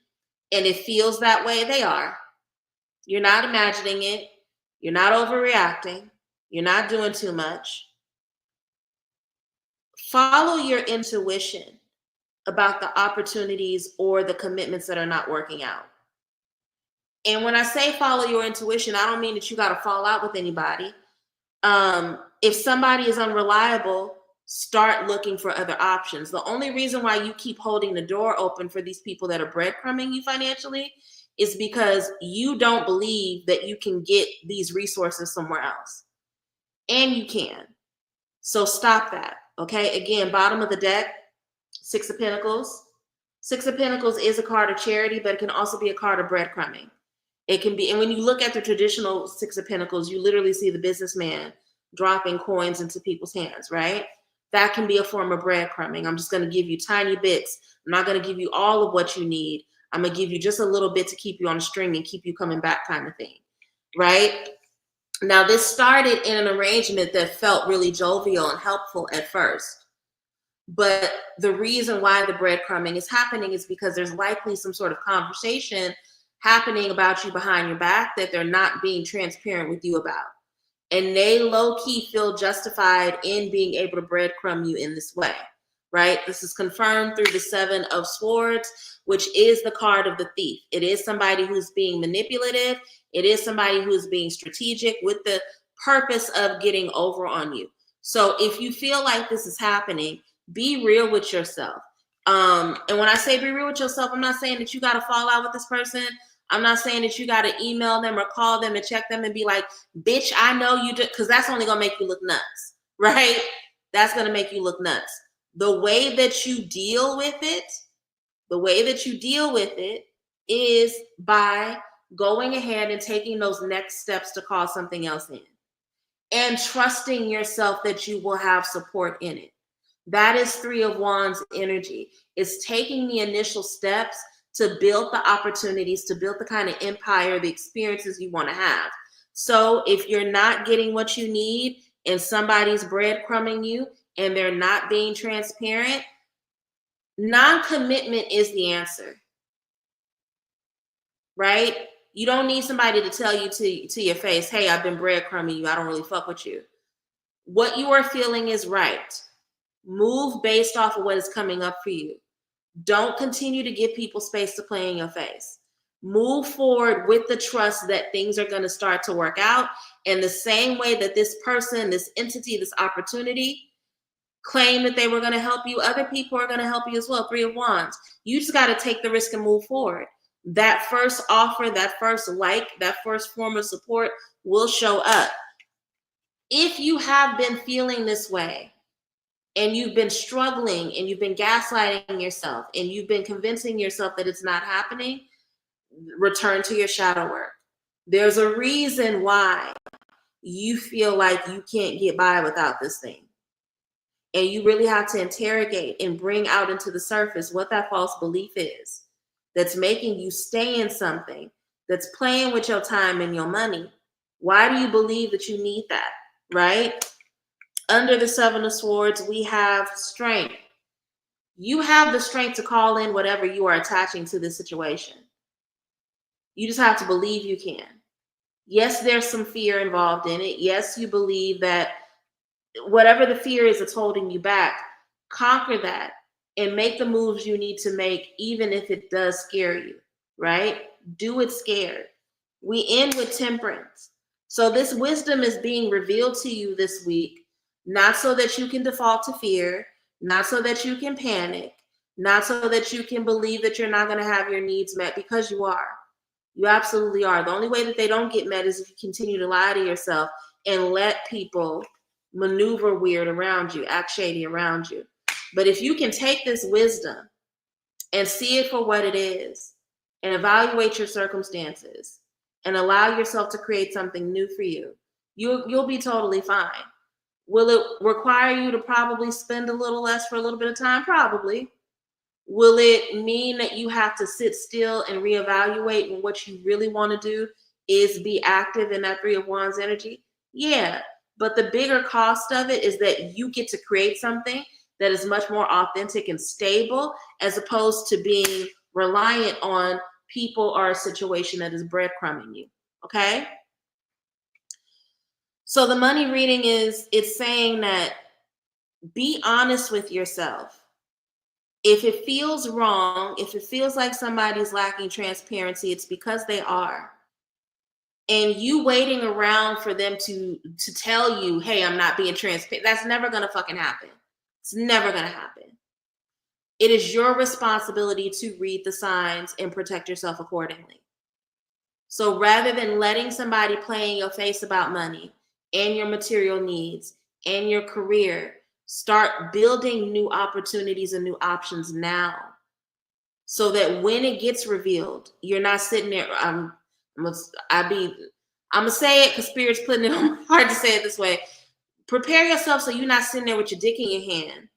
and it feels that way, they are. You're not imagining it. You're not overreacting. You're not doing too much. Follow your intuition about the opportunities or the commitments that are not working out. And when I say follow your intuition, I don't mean that you got to fall out with anybody. If somebody is unreliable, start looking for other options. The only reason why you keep holding the door open for these people that are breadcrumbing you financially is because you don't believe that you can get these resources somewhere else. And you can. So stop that. Okay. Again, bottom of the deck, Six of Pentacles. Six of Pentacles is a card of charity, but it can also be a card of breadcrumbing. It can be, and when you look at the traditional Six of Pentacles, you literally see the businessman dropping coins into people's hands, right? That can be a form of breadcrumbing. I'm just going to give you tiny bits. I'm not going to give you all of what you need. I'm going to give you just a little bit to keep you on a string and keep you coming back, kind of thing, right? Now, this started in an arrangement that felt really jovial and helpful at first. But the reason why the breadcrumbing is happening is because there's likely some sort of conversation happening about you behind your back that they're not being transparent with you about. And they low-key feel justified in being able to breadcrumb you in this way, right? This is confirmed through the Seven of Swords, which is the card of the thief. It is somebody who's being manipulative. It is somebody who is being strategic with the purpose of getting over on you. So if you feel like this is happening, be real with yourself. And when I say be real with yourself, I'm not saying that you got to fall out with this person. I'm not saying that you got to email them or call them and check them and be like, bitch, I know you did, because that's only going to make you look nuts, right? That's going to make you look nuts. The way that you deal with it, is by going ahead and taking those next steps to call something else in and trusting yourself that you will have support in it. That is Three of Wands energy. It's taking the initial steps to build the opportunities, to build the kind of empire, the experiences you want to have. So if you're not getting what you need and somebody's breadcrumbing you and they're not being transparent, non-commitment is the answer, right? You don't need somebody to tell you to your face, hey, I've been breadcrumbing you. I don't really fuck with you. What you are feeling is right. Move based off of what is coming up for you. Don't continue to give people space to play in your face. Move forward with the trust that things are going to start to work out. And the same way that this person, this entity, this opportunity claimed that they were going to help you, other people are going to help you as well. Three of Wands. You just got to take the risk and move forward. That first offer, that first that first form of support will show up. If you have been feeling this way, and you've been struggling and you've been gaslighting yourself and you've been convincing yourself that it's not happening, return to your shadow work. There's a reason why you feel like you can't get by without this thing. And you really have to interrogate and bring out into the surface what that false belief is that's making you stay in something, that's playing with your time and your money. Why do you believe that you need that, right? Under the Seven of Swords, we have strength. You have the strength to call in whatever you are attaching to this situation. You just have to believe you can. Yes, there's some fear involved in it. Yes, you believe that whatever the fear is that's holding you back, conquer that and make the moves you need to make, even if it does scare you, right? Do it scared. We end with Temperance. So this wisdom is being revealed to you this week, not so that you can default to fear, not so that you can panic, not so that you can believe that you're not going to have your needs met, because you are. You absolutely are. The only way that they don't get met is if you continue to lie to yourself and let people maneuver weird around you, act shady around you. But if you can take this wisdom and see it for what it is and evaluate your circumstances and allow yourself to create something new for you, you'll be totally fine. Will it require you to probably spend a little less for a little bit of time? Probably. Will it mean that you have to sit still and reevaluate when what you really want to do is be active in that Three of Wands energy? Yeah. But the bigger cost of it is that you get to create something that is much more authentic and stable, as opposed to being reliant on people or a situation that is breadcrumbing you. Okay? So the money reading it's saying that be honest with yourself. If it feels wrong, if it feels like somebody's lacking transparency, it's because they are. And you waiting around for them to tell you, hey, I'm not being transparent, that's never going to fucking happen. It's never going to happen. It is your responsibility to read the signs and protect yourself accordingly. So rather than letting somebody play in your face about money and your material needs and your career, start building new opportunities and new options now, so that when it gets revealed, you're not sitting there. I'm gonna say it because Spirit's putting it on my heart to say it this way. Prepare yourself so you're not sitting there with your dick in your hand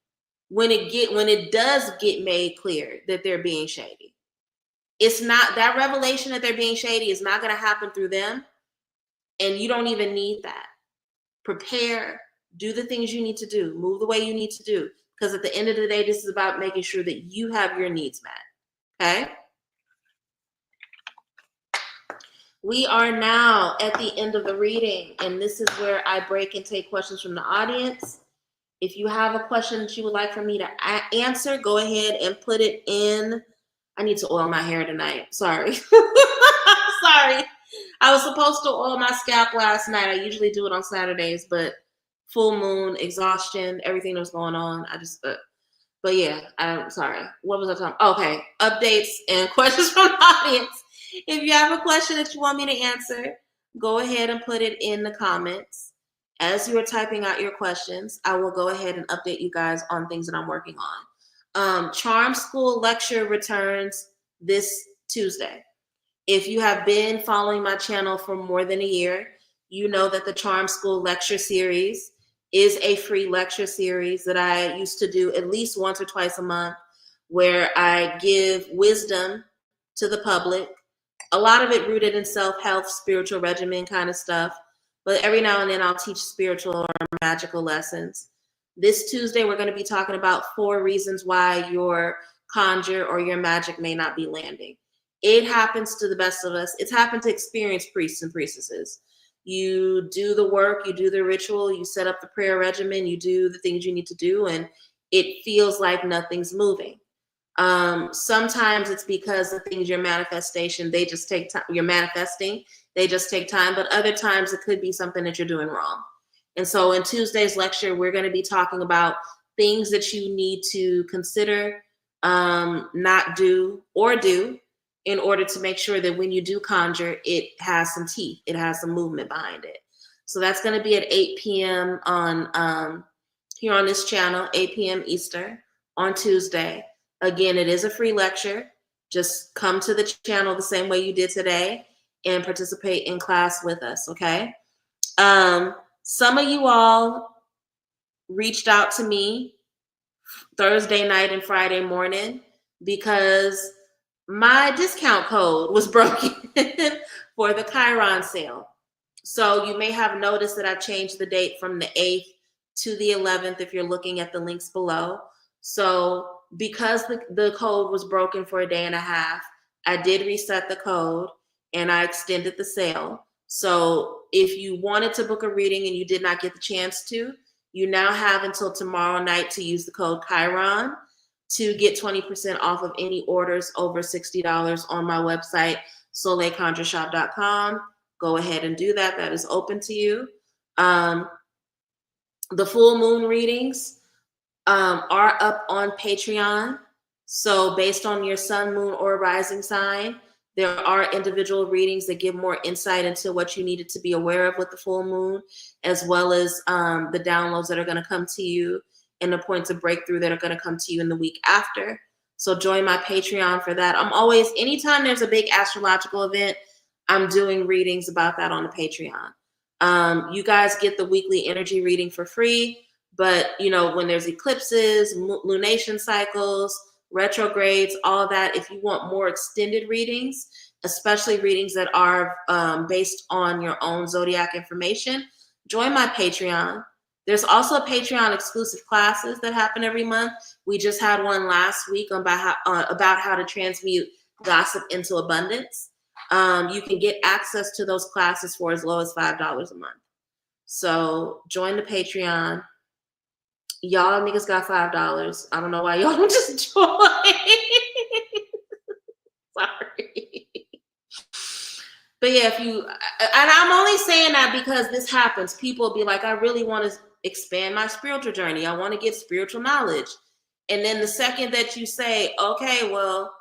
when it does get made clear that they're being shady. It's not that revelation that they're being shady is not going to happen through them, and you don't even need that. Prepare, do the things you need to do, move the way you need to do, because at the end of the day, this is about making sure that you have your needs met. Okay? We are now at the end of the reading, and this is where I break and take questions from the audience. If you have a question that you would like for me to answer, go ahead and put it in. I need to oil my hair tonight. Sorry. Sorry. I was supposed to oil my scalp last night. I usually do it on Saturdays, but full moon, exhaustion, everything that was going on. But yeah, I'm sorry. What was I talking? Okay, updates and questions from the audience. If you have a question that you want me to answer, go ahead and put it in the comments. As you are typing out your questions, I will go ahead and update you guys on things that I'm working on. Charm School lecture returns this Tuesday. If you have been following my channel for more than a year, you know that the Charm School lecture series is a free lecture series that I used to do at least once or twice a month, where I give wisdom to the public. A lot of it rooted in self-help, spiritual regimen kind of stuff. But every now and then I'll teach spiritual or magical lessons. This Tuesday, we're going to be talking about 4 reasons why your conjure or your magic may not be landing. It happens to the best of us. It's happened to experienced priests and priestesses. You do the work, you do the ritual, you set up the prayer regimen, you do the things you need to do, and it feels like nothing's moving. Sometimes it's because the things you're manifesting, they just take time. You're manifesting, they just take time. But other times it could be something that you're doing wrong. And so in Tuesday's lecture, we're going to be talking about things that you need to consider, not do or do, in order to make sure that when you do conjure, it has some teeth, it has some movement behind it. So that's going to be at 8 p.m. on here on this channel, 8 p.m. Eastern on Tuesday. Again, it is a free lecture. Just come to the channel the same way you did today and participate in class with us, okay? Some of you all reached out to me Thursday night and Friday morning because my discount code was broken for the Chiron sale. So you may have noticed that I've changed the date from the 8th to the 11th if you're looking at the links below. So because the code was broken for a day and a half, I did reset the code and I extended the sale. So if you wanted to book a reading and you did not get the chance to, you now have until tomorrow night to use the code Chiron to get 20% off of any orders over $60 on my website, soleilconjureshop.com. Go ahead and do that. That is open to you. The full moon readings are up on Patreon. So based on your sun, moon, or rising sign, there are individual readings that give more insight into what you needed to be aware of with the full moon, as well as the downloads that are going to come to you and the points of breakthrough that are going to come to you in the week after. So join my Patreon for that. I'm always, anytime there's a big astrological event, I'm doing readings about that on the Patreon. You guys get the weekly energy reading for free, but you know, when there's eclipses, lunation cycles, retrogrades, all that, if you want more extended readings, especially readings that are based on your own zodiac information, join my Patreon. There's also Patreon exclusive classes that happen every month. We just had one last week about how to transmute gossip into abundance. You can get access to those classes for as low as $5 a month. So join the Patreon. Y'all niggas got $5. I don't know why y'all don't just join. Sorry. But yeah, and I'm only saying that because this happens. People be like, I really want to expand my spiritual journey. I want to get spiritual knowledge. And then the second that you say, okay, well,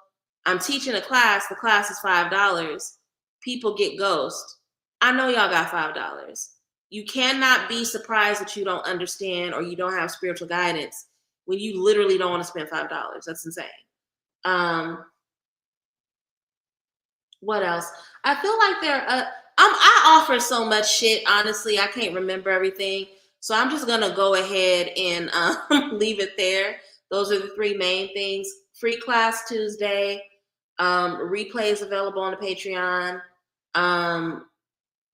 I'm teaching a class, the class is $5, people get ghost. I know y'all got $5. You cannot be surprised that you don't understand or you don't have spiritual guidance when you literally don't want to spend $5. That's insane. What else? I feel like I offer so much shit, honestly. I can't remember everything. So I'm just going to go ahead and leave it there. Those are the 3 main things. Free class Tuesday. Replays available on the Patreon.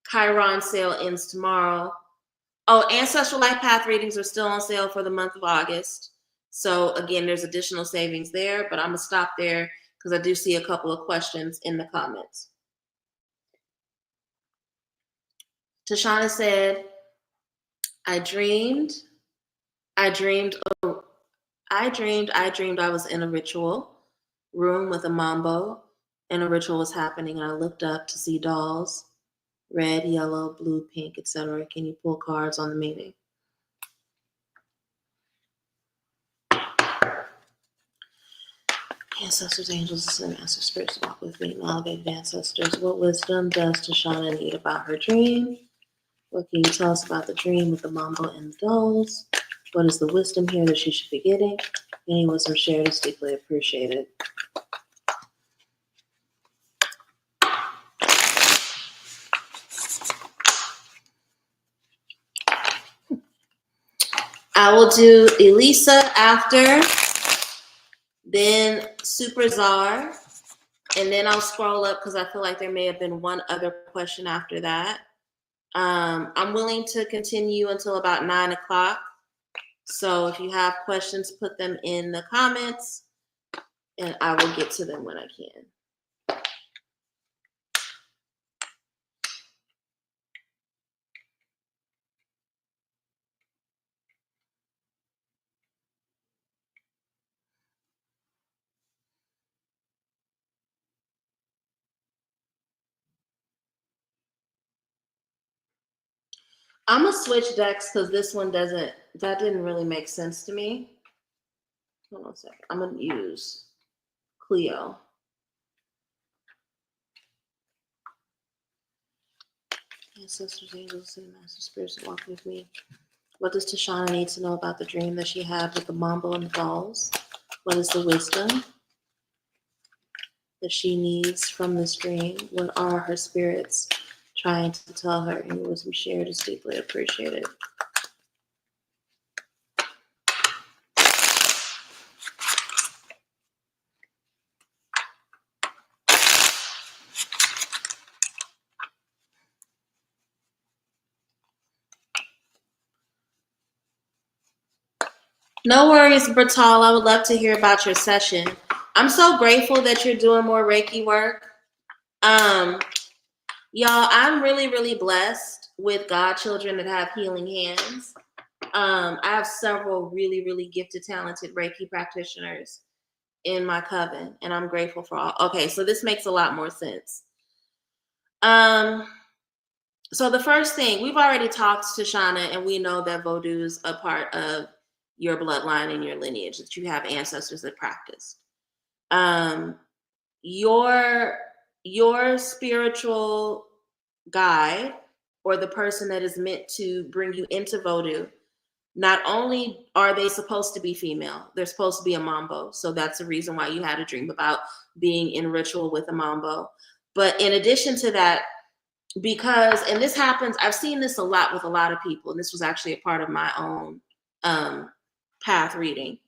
Chiron sale ends tomorrow. Oh, Ancestral Life Path readings are still on sale for the month of August. So again, there's additional savings there, but I'm going to stop there because I do see a couple of questions in the comments. Tashana said, I dreamed I was in a ritual room with a Mambo and a ritual was happening and I looked up to see dolls, red, yellow, blue, pink, etc. Can you pull cards on the meaning? Ancestors, angels, and master spirits walk with me. My elevated ancestors, what wisdom does Tashana need about her dream? What can you tell us about the dream with the Mambo and the dolls? What is the wisdom here that she should be getting? Any wisdom shared is deeply appreciated. I will do Elisa after, then Super Czar, and then I'll scroll up because I feel like there may have been one other question after that. I'm willing to continue until about 9 o'clock. So if you have questions, put them in the comments and I will get to them when I can. I'm gonna switch decks because this one that didn't really make sense to me. Hold on a second. I'm gonna use Cleo. Ancestors, angels, and master spirits walk with me. What does Tashana need to know about the dream that she had with the Mambo and the dolls? What is the wisdom that she needs from this dream? What are her spirits trying to tell her? Any wisdom shared is deeply appreciated. No worries, Bertal. I would love to hear about your session. I'm so grateful that you're doing more Reiki work. Y'all, I'm really, really blessed with godchildren that have healing hands. I have several really, really gifted, talented Reiki practitioners in my coven, and I'm grateful for all. Okay, so this makes a lot more sense. So the first thing, we've already talked to Shauna, and we know that Vodou is a part of your bloodline and your lineage, that you have ancestors that practice. Your spiritual guide, or the person that is meant to bring you into Vodou, not only are they supposed to be female, they're supposed to be a Mambo. So that's the reason why you had a dream about being in ritual with a Mambo. But in addition to that, because, and this happens, I've seen this a lot with a lot of people, and this was actually a part of my own path reading.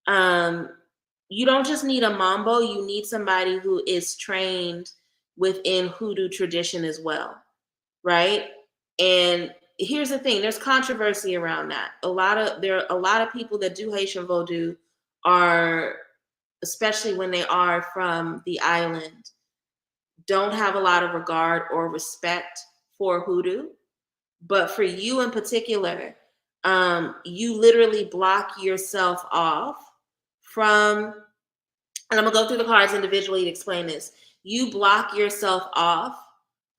You don't just need a Mambo, you need somebody who is trained within Hoodoo tradition as well, right? And here's the thing, there's controversy around that. There are a lot of people that do Haitian Vodou are, especially when they are from the island, don't have a lot of regard or respect for Hoodoo. But for you in particular, you literally block yourself off from, and I'm gonna go through the cards individually to explain this. You block yourself off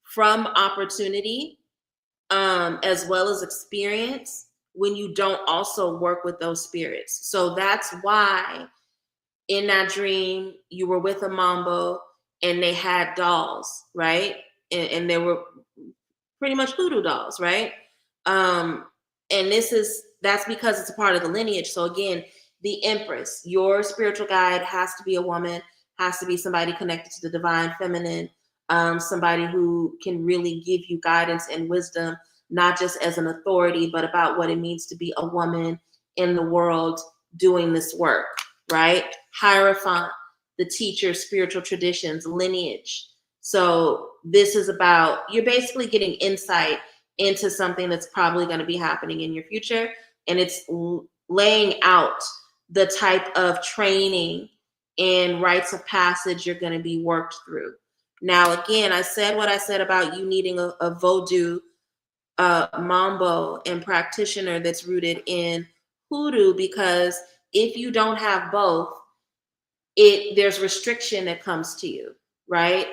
from opportunity, as well as experience, when you don't also work with those spirits. So that's why in that dream you were with a Mambo and they had dolls, right? And they were pretty much hoodoo dolls, right? And that's because it's a part of the lineage. So again, the Empress, your spiritual guide has to be a woman, has to be somebody connected to the divine feminine, somebody who can really give you guidance and wisdom, not just as an authority, but about what it means to be a woman in the world doing this work, right? Hierophant, the teacher, spiritual traditions, lineage. So this is about, you're basically getting insight into something that's probably going to be happening in your future. And it's laying out the type of training and rites of passage you're going to be worked through. Now, again, I said what I said about you needing a Vodou Mambo and practitioner that's rooted in Hoodoo, because if you don't have both, there's restriction that comes to you, right?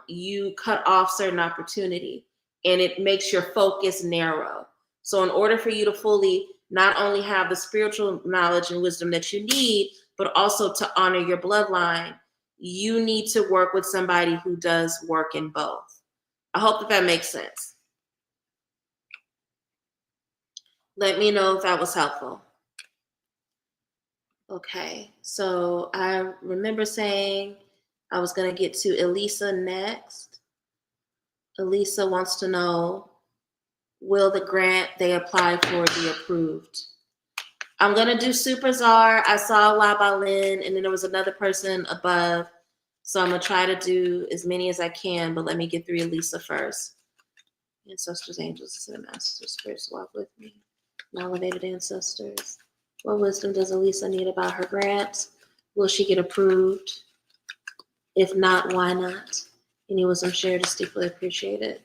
You cut off certain opportunity and it makes your focus narrow. So in order for you to fully not only have the spiritual knowledge and wisdom that you need, but also to honor your bloodline, you need to work with somebody who does work in both. I hope that makes sense. Let me know if that was helpful. Okay, so I remember saying I was going to get to Elisa next. Elisa wants to know, will the grant they apply for be approved? I'm going to do Super Czar. I saw La Balin, and then there was another person above. So I'm going to try to do as many as I can, but let me get through Elisa first. Ancestors, angels, and masters, spirits walk with me. My elevated ancestors. What wisdom does Elisa need about her grant? Will she get approved? If not, why not? Any wisdom shared is deeply appreciated.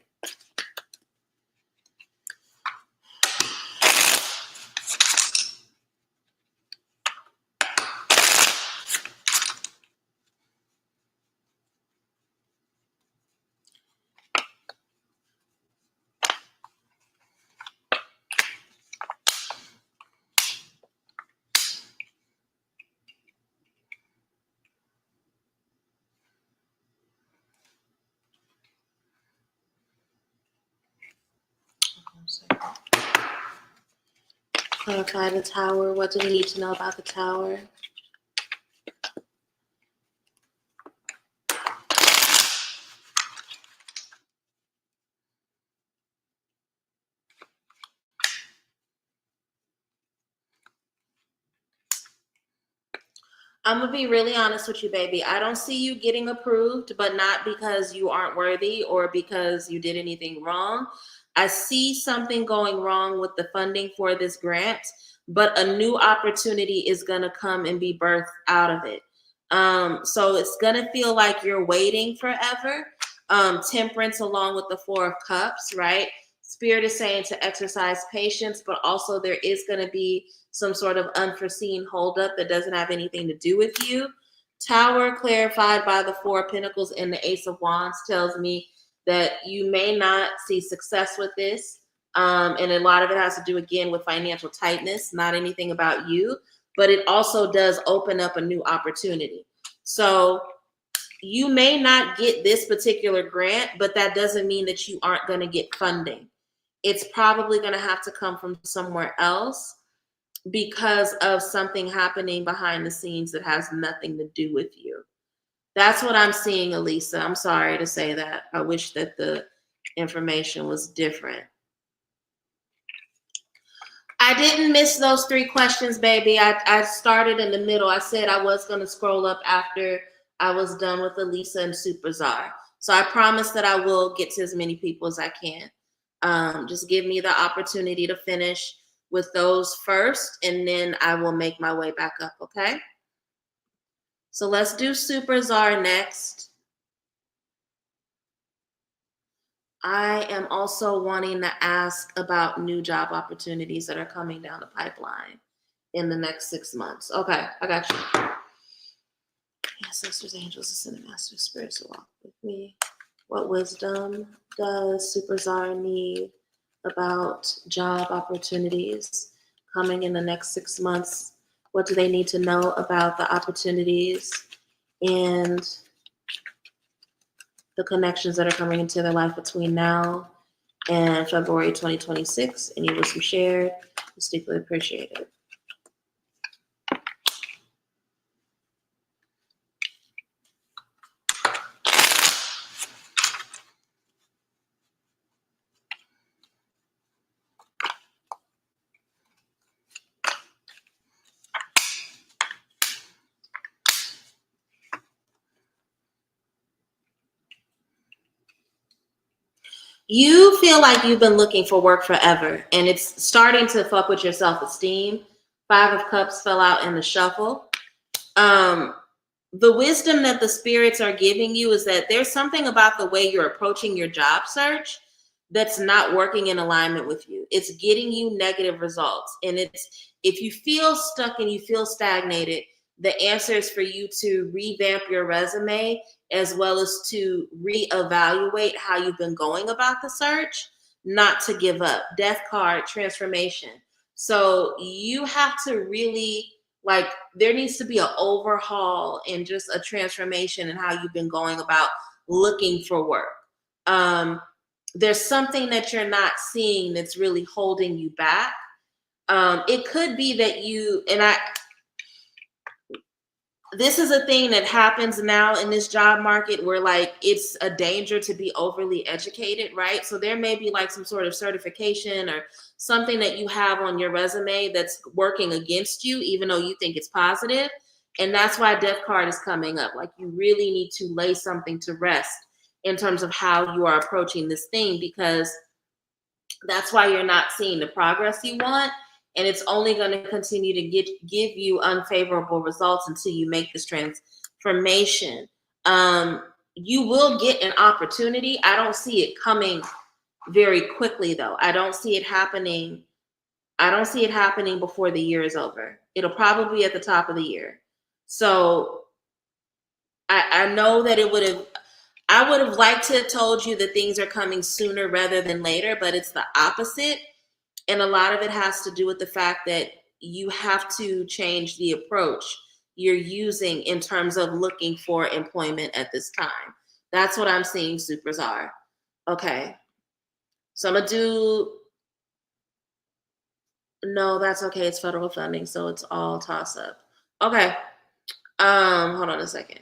Clarify the tower. What do we need to know about the tower? I'm going to be really honest with you, baby. I don't see you getting approved, but not because you aren't worthy or because you did anything wrong. I see something going wrong with the funding for this grant, but a new opportunity is going to come and be birthed out of it. So it's going to feel like you're waiting forever. Temperance along with the Four of Cups, right? Spirit is saying to exercise patience, but also there is going to be some sort of unforeseen holdup that doesn't have anything to do with you. Tower, clarified by the Four of Pentacles and the Ace of Wands, tells me that you may not see success with this. And a lot of it has to do, again, with financial tightness, not anything about you, but it also does open up a new opportunity. So you may not get this particular grant, but that doesn't mean that you aren't going to get funding. It's probably going to have to come from somewhere else because of something happening behind the scenes that has nothing to do with you. That's what I'm seeing, Elisa. I'm sorry to say that. I wish that the information was different. I didn't miss those 3 questions, baby. I started in the middle. I said I was going to scroll up after I was done with Elisa and Super Czar. So I promise that I will get to as many people as I can. Just give me the opportunity to finish with those first, and then I will make my way back up, okay? So let's do Super Czar next. I am also wanting to ask about new job opportunities that are coming down the pipeline in the next 6 months. Okay, I got you. Ancestors, angels, ascended masters, spirits to walk with me. What wisdom does Super Czar need about job opportunities coming in the next 6 months? What do they need to know about the opportunities and the connections that are coming into their life between now and February 2026? Any wisdom shared is deeply appreciated. You feel like you've been looking for work forever, and it's starting to fuck with your self-esteem. 5 of Cups fell out in the shuffle. The wisdom that the spirits are giving you is that there's something about the way you're approaching your job search that's not working in alignment with you. It's getting you negative results. And it's, if you feel stuck and you feel stagnated, the answer is for you to revamp your resume as well as to reevaluate how you've been going about the search, not to give up. Death card, transformation. So you have to really Like there needs to be an overhaul and just a transformation in how you've been going about looking for work. There's something that you're not seeing that's really holding you back. It could be that this is a thing that happens now in this job market where like it's a danger to be overly educated, right? So there may be like some sort of certification or something that you have on your resume that's working against you, even though you think it's positive. And that's why death card is coming up. Like you really need to lay something to rest in terms of how you are approaching this thing, because that's why you're not seeing the progress you want. And it's only going to continue to give you unfavorable results until you make this transformation. You will get an opportunity. I don't see it coming very quickly, though. I don't see it happening before the year is over. It'll probably be at the top of the year. So I know that I would have liked to have told you that things are coming sooner rather than later, but it's the opposite. And a lot of it has to do with the fact that you have to change the approach you're using in terms of looking for employment at this time. That's what I'm seeing supers are. Okay. So I'm going to do, no, that's okay. It's federal funding, so it's all toss up. Okay. Hold on a second.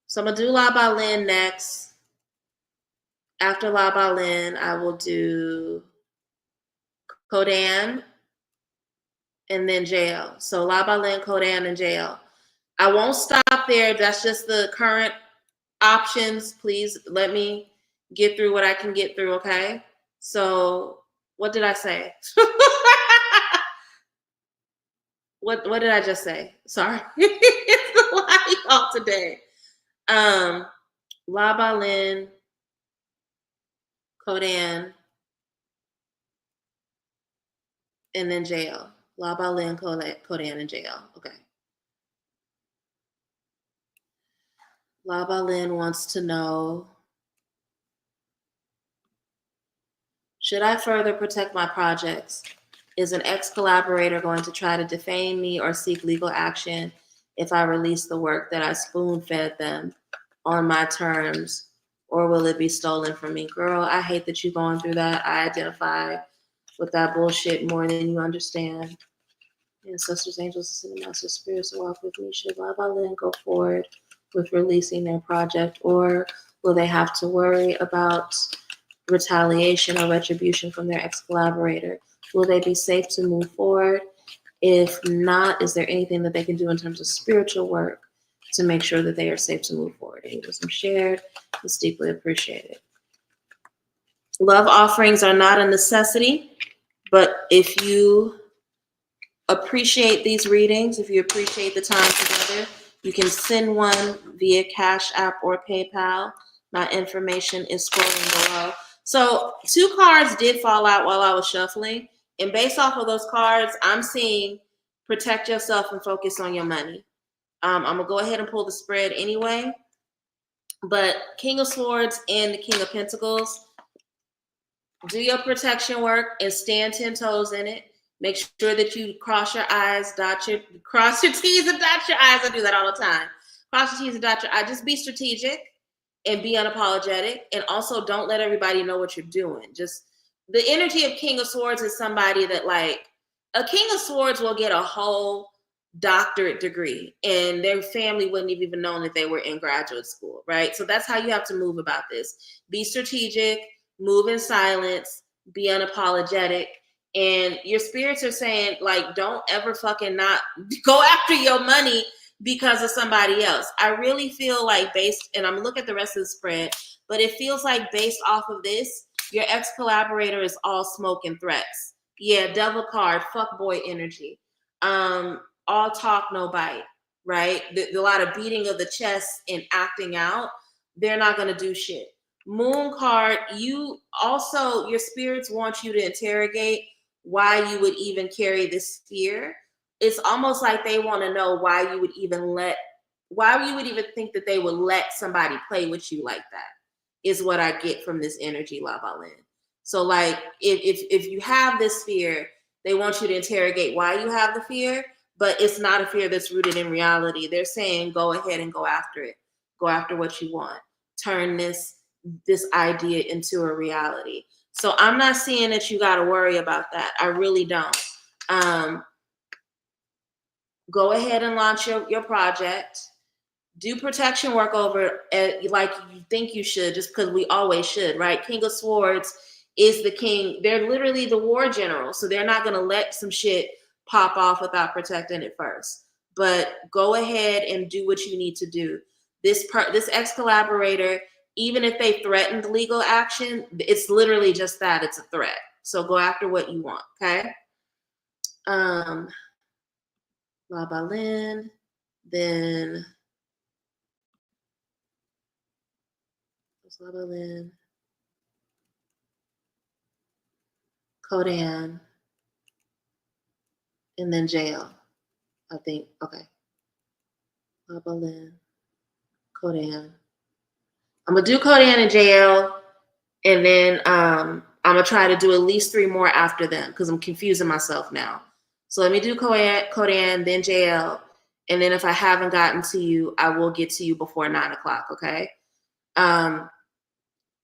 So I'm going to do La Balin next. After La Balin, I will do Kodan and then JL. So La Balin, Kodan, and JL. I won't stop there. That's just the current options. Please let me get through what I can get through, okay? So what did I say? What did I just say? Sorry. It's a lot y'all today. La Balin, Kodan, and then JL. La Balin, Kodan, and JL. Okay. La Balin wants to know, should I further protect my projects? Is an ex-collaborator going to try to defame me or seek legal action if I release the work that I spoon-fed them on my terms, or will it be stolen from me? Girl, I hate that you're going through that. I identify with that bullshit more than you understand. Ancestors, angels, and master spirits walk with me. Should La Balin go forward with releasing their project, or will they have to worry about retaliation or retribution from their ex-collaborator? Will they be safe to move forward? If not, is there anything that they can do in terms of spiritual work to make sure that they are safe to move forward? Any wisdom shared is deeply appreciated. Love offerings are not a necessity, but if you appreciate these readings, if you appreciate the time together, you can send one via Cash App or PayPal. My information is scrolling below. So 2 cards did fall out while I was shuffling. And based off of those cards, I'm seeing protect yourself and focus on your money. I'm going to go ahead and pull the spread anyway. But King of Swords and the King of Pentacles, do your protection work and stand 10 toes in it. Make sure that you cross your T's and dot your I's. I do that all the time. Cross your T's and dot your I's. Just be strategic and be unapologetic. And also don't let everybody know what you're doing. Just the energy of King of Swords is somebody that, like, a King of Swords will get a whole doctorate degree and their family wouldn't have even known that they were in graduate school, right? So that's how you have to move about this. Be strategic, move in silence, be unapologetic. And your spirits are saying, like, don't ever fucking not go after your money because of somebody else. I really feel like and I'm looking at the rest of the spread, but it feels like based off of this, your ex-collaborator is all smoke and threats. Yeah, devil card, fuck boy energy. All talk, no bite, right? A lot of beating of the chest and acting out. They're not going to do shit. Moon card, your spirits want you to interrogate why you would even carry this fear. It's almost like they want to know why you would even think that they would let somebody play with you like that, is what I get from this energy, La Balin. So, like, if you have this fear, They want you to interrogate why you have the fear, but it's not a fear that's rooted in reality. They're saying, go ahead and go after it. Go after what you want. Turn this idea into a reality. So I'm not seeing that you got to worry about that. I really don't. Go ahead and launch your project. Do protection work over like you think you should, just because we always should, right? King of Swords is the king. They're literally the war general, so they're not going to let some shit pop off without protecting it first. But go ahead and do what you need to do. This ex-collaborator, even if they threatened legal action, it's literally just that. It's a threat. So go after what you want, okay? La Balin, then La Balin, Kodan, and then JL, I think. Okay. La Balin, Kodan. I'm gonna do Kodan and JL, and then I'm gonna try to do at least 3 more after them because I'm confusing myself now. So let me do Kodan, then JL, and then if I haven't gotten to you, I will get to you before 9 o'clock. Okay.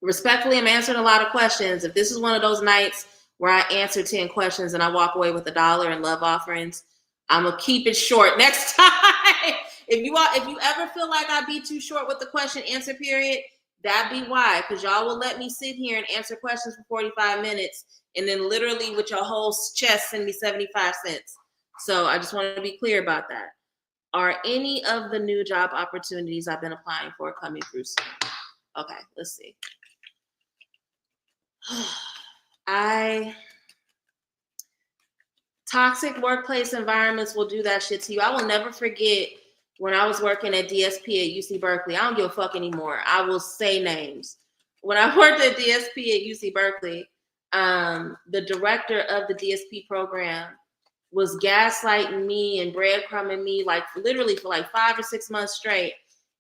Respectfully, I'm answering a lot of questions. If this is one of those nights where I answer 10 questions and I walk away with $1 in love offerings, I'm gonna keep it short next time. If you ever feel like I be too short with the question answer period, that be why, because y'all will let me sit here and answer questions for 45 minutes and then literally with your whole chest send me 75 cents. So I just want to be clear about that. Are any of the new job opportunities I've been applying for coming through soon? Okay, let's see. Toxic workplace environments will do that shit to you. I will never forget when I was working at DSP at UC Berkeley. I don't give a fuck anymore. I will say names. When I worked at DSP at UC Berkeley, the director of the DSP program was gaslighting me and breadcrumbing me like literally for like 5 or 6 months straight.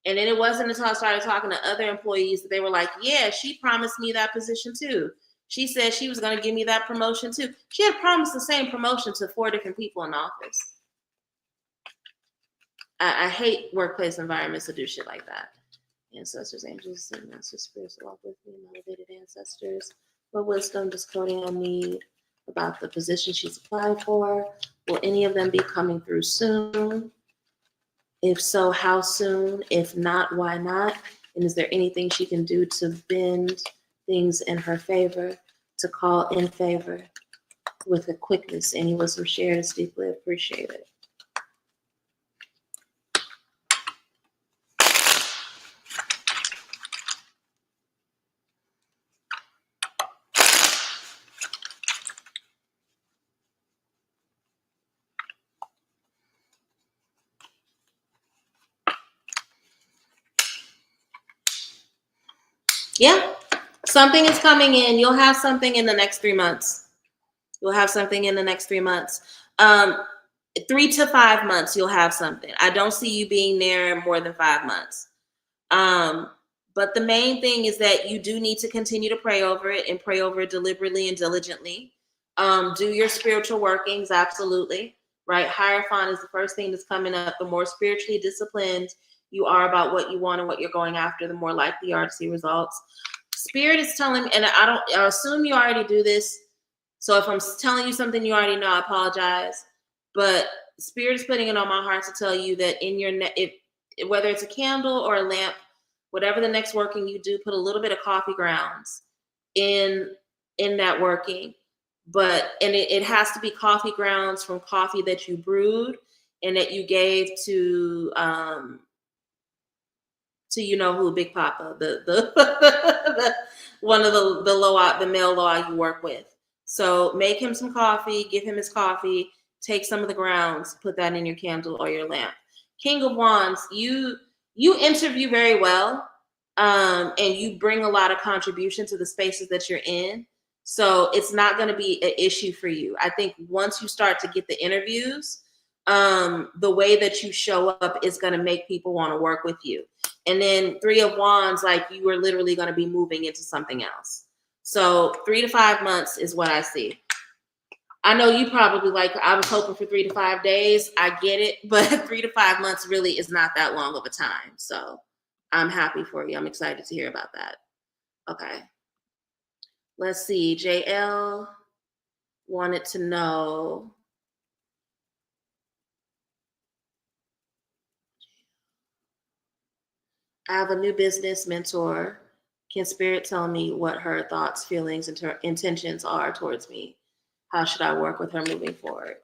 And then it wasn't until I started talking to other employees that they were like, yeah, she promised me that position too. She said she was going to give me that promotion too. She had promised the same promotion to 4 different people in the office. I hate workplace environments that do shit like that. Ancestors, angels, and master spirits walk with me, elevated ancestors. What wisdom does Kodan need about the position she's applied for? Will any of them be coming through soon? If so, how soon? If not, why not? And is there anything she can do to bend things in her favor, to call in favor with a quickness? Any wisdom shared is deeply appreciated. Yeah, something is coming in. You'll have something in the next 3 months. You'll have something in the next 3 months. 3 to 5 months, you'll have something. I don't see you being there more than 5 months. But the main thing is that you do need to continue to pray over it and pray over it deliberately and diligently. Do your spiritual workings, absolutely. Right? Hierophant is the first thing that's coming up. The more spiritually disciplined you are about what you want and what you're going after, the more likely you are to see results. Spirit is telling me, and I assume you already do this. So if I'm telling you something you already know, I apologize. But Spirit is putting it on my heart to tell you that in your whether it's a candle or a lamp, whatever the next working you do, put a little bit of coffee grounds in that working. But it has to be coffee grounds from coffee that you brewed and that you gave to you know who, Big Papa, the one of the male law you work with. So make him some coffee, give him his coffee, take some of the grounds, put that in your candle or your lamp. King of Wands, you interview very well, and you bring a lot of contribution to the spaces that you're in. So it's not going to be an issue for you. I think once you start to get the interviews, the way that you show up is going to make people want to work with you. And then 3 of Wands, like you are literally going to be moving into something else. So 3 to 5 months is what I see. I know you probably like, I was hoping for 3 to 5 days. I get it, but 3 to 5 months really is not that long of a time. So I'm happy for you. I'm excited to hear about that. Okay. Let's see. JL wanted to know. I have a new business mentor. Can Spirit tell me what her thoughts, feelings, and intentions are towards me? How should I work with her moving forward?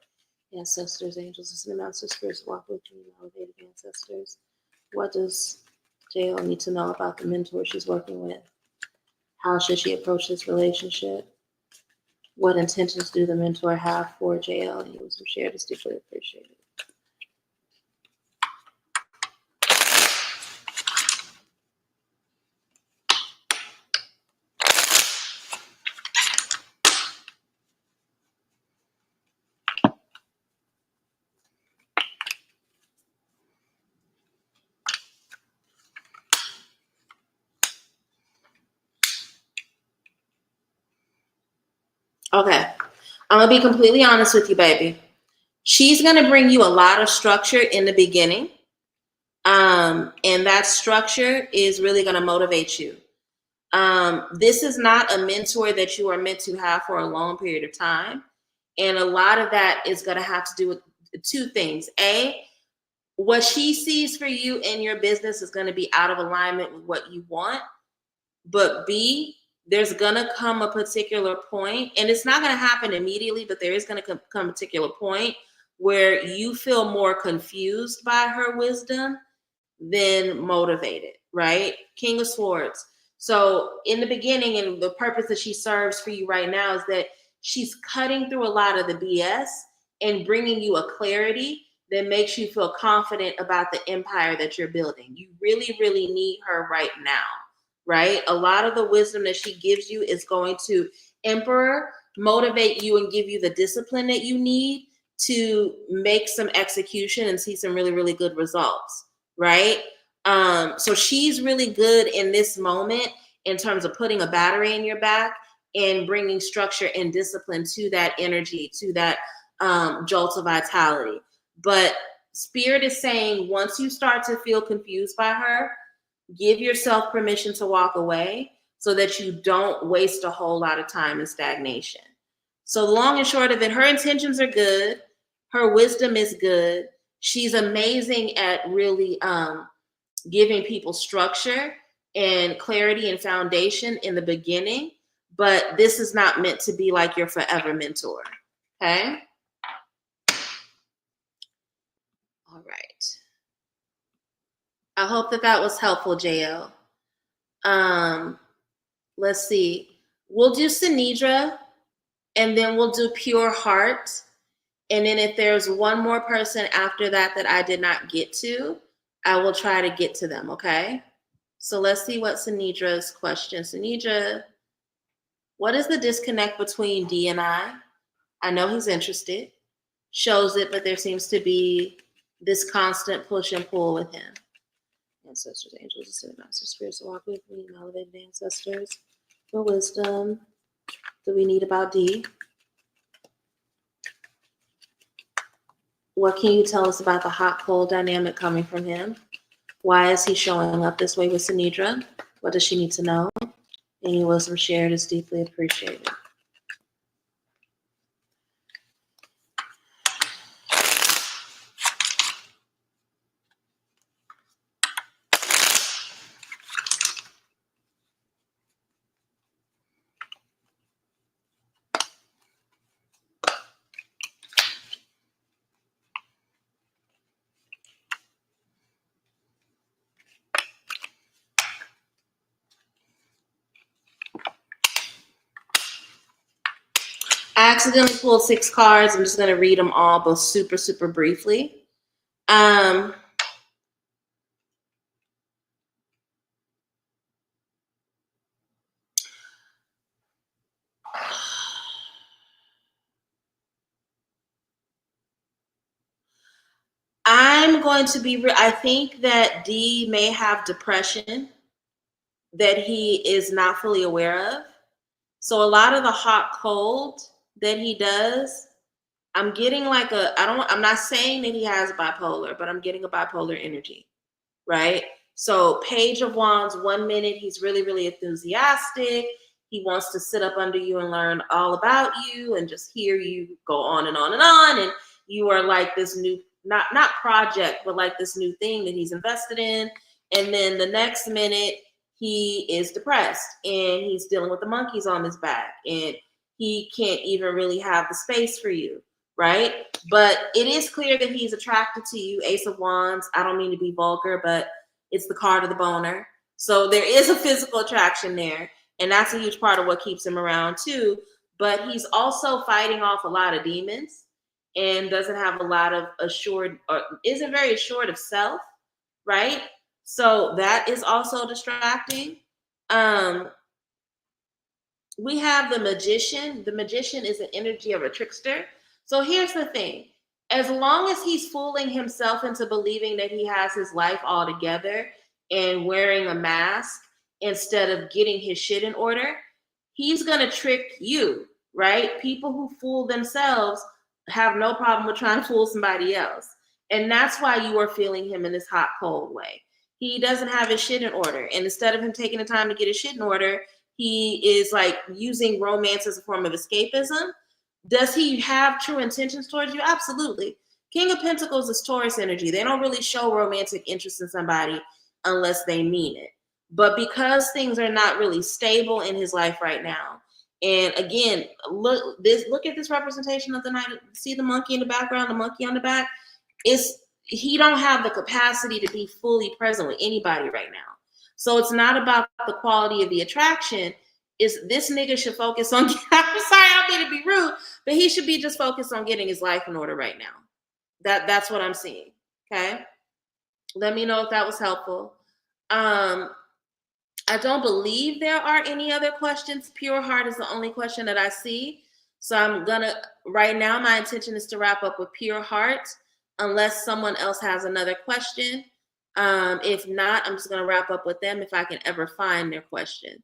Ancestors, angels, and master spirits walk with me, elevated ancestors. What does JL need to know about the mentor she's working with? How should she approach this relationship? What intentions do the mentor have for JL? And he was shared is deeply appreciated. Okay. I'm going to be completely honest with you, baby. She's going to bring you a lot of structure in the beginning. And that structure is really going to motivate you. This is not a mentor that you are meant to have for a long period of time. And a lot of that is going to have to do with two things. A, what she sees for you in your business is going to be out of alignment with what you want. But B, there's going to come a particular point, and it's not going to happen immediately, but there is going to come a particular point where you feel more confused by her wisdom than motivated, right? King of Swords. So in the beginning, and the purpose that she serves for you right now is that she's cutting through a lot of the BS and bringing you a clarity that makes you feel confident about the empire that you're building. You really, really need her right now, right? A lot of the wisdom that she gives you is going to motivate you and give you the discipline that you need to make some execution and see some really, really good results, right? So she's really good in this moment in terms of putting a battery in your back and bringing structure and discipline to that energy, to that jolt of vitality. But Spirit is saying once you start to feel confused by her, give yourself permission to walk away so that you don't waste a whole lot of time in stagnation. So the long and short of it, her intentions are good. Her wisdom is good. She's amazing at really giving people structure and clarity and foundation in the beginning. But this is not meant to be like your forever mentor. Okay? All right. I hope that was helpful, JL. Let's see. We'll do Sinidra, and then we'll do Pure Heart. And then if there's one more person after that that I did not get to, I will try to get to them, okay? So let's see what Sinidra's question. Sinidra, what is the disconnect between D and I? I know he's interested. Shows it, but there seems to be this constant push and pull with him. Ancestors, angels, ascended master spirits, walk with me, elevated ancestors. What wisdom do we need about D? What can you tell us about the hot-cold dynamic coming from him? Why is he showing up this way with Sinidra? What does she need to know? Any wisdom shared is deeply appreciated. I accidentally pulled 6 cards. I'm just going to read them all, but super, super briefly. I'm going to be, I think that D may have depression that he is not fully aware of. So a lot of the hot cold that he does I'm getting like I'm not saying that he has bipolar, but I'm getting a bipolar energy, right? So Page of Wands, 1 minute, he's really, really enthusiastic. He wants to sit up under you and learn all about you and just hear you go on and on and on. And you are like this new, not project, but like this new thing that he's invested in. And then the next minute, he is depressed and he's dealing with the monkeys on his back. And he can't even really have the space for you, right? But it is clear that he's attracted to you. Ace of Wands. I don't mean to be vulgar, but it's the card of the boner. So there is a physical attraction there. And that's a huge part of what keeps him around too. But he's also fighting off a lot of demons and doesn't have a lot of assured, or isn't very assured of self, right? So that is also distracting. We have the magician. The magician is an energy of a trickster. So here's the thing. As long as he's fooling himself into believing that he has his life all together and wearing a mask instead of getting his shit in order, he's going to trick you, right? People who fool themselves have no problem with trying to fool somebody else. And that's why you are feeling him in this hot, cold way. He doesn't have his shit in order. And instead of him taking the time to get his shit in order, he is like using romance as a form of escapism. Does he have true intentions towards you? Absolutely. King of Pentacles is Taurus energy. They don't really show romantic interest in somebody unless they mean it. But because things are not really stable in his life right now, and again, look at this representation of the night. See the monkey in the background, the monkey on the back. He don't have the capacity to be fully present with anybody right now. So it's not about the quality of the attraction. Is this nigga should focus on, I'm sorry, I don't mean to be rude, but he should be just focused on getting his life in order right now. That's what I'm seeing. Okay. Let me know if that was helpful. I don't believe there are any other questions. Pure heart is the only question that I see. So I'm gonna, right now, my intention is to wrap up with pure heart, unless someone else has another question. If not, I'm just gonna wrap up with them if I can ever find their question.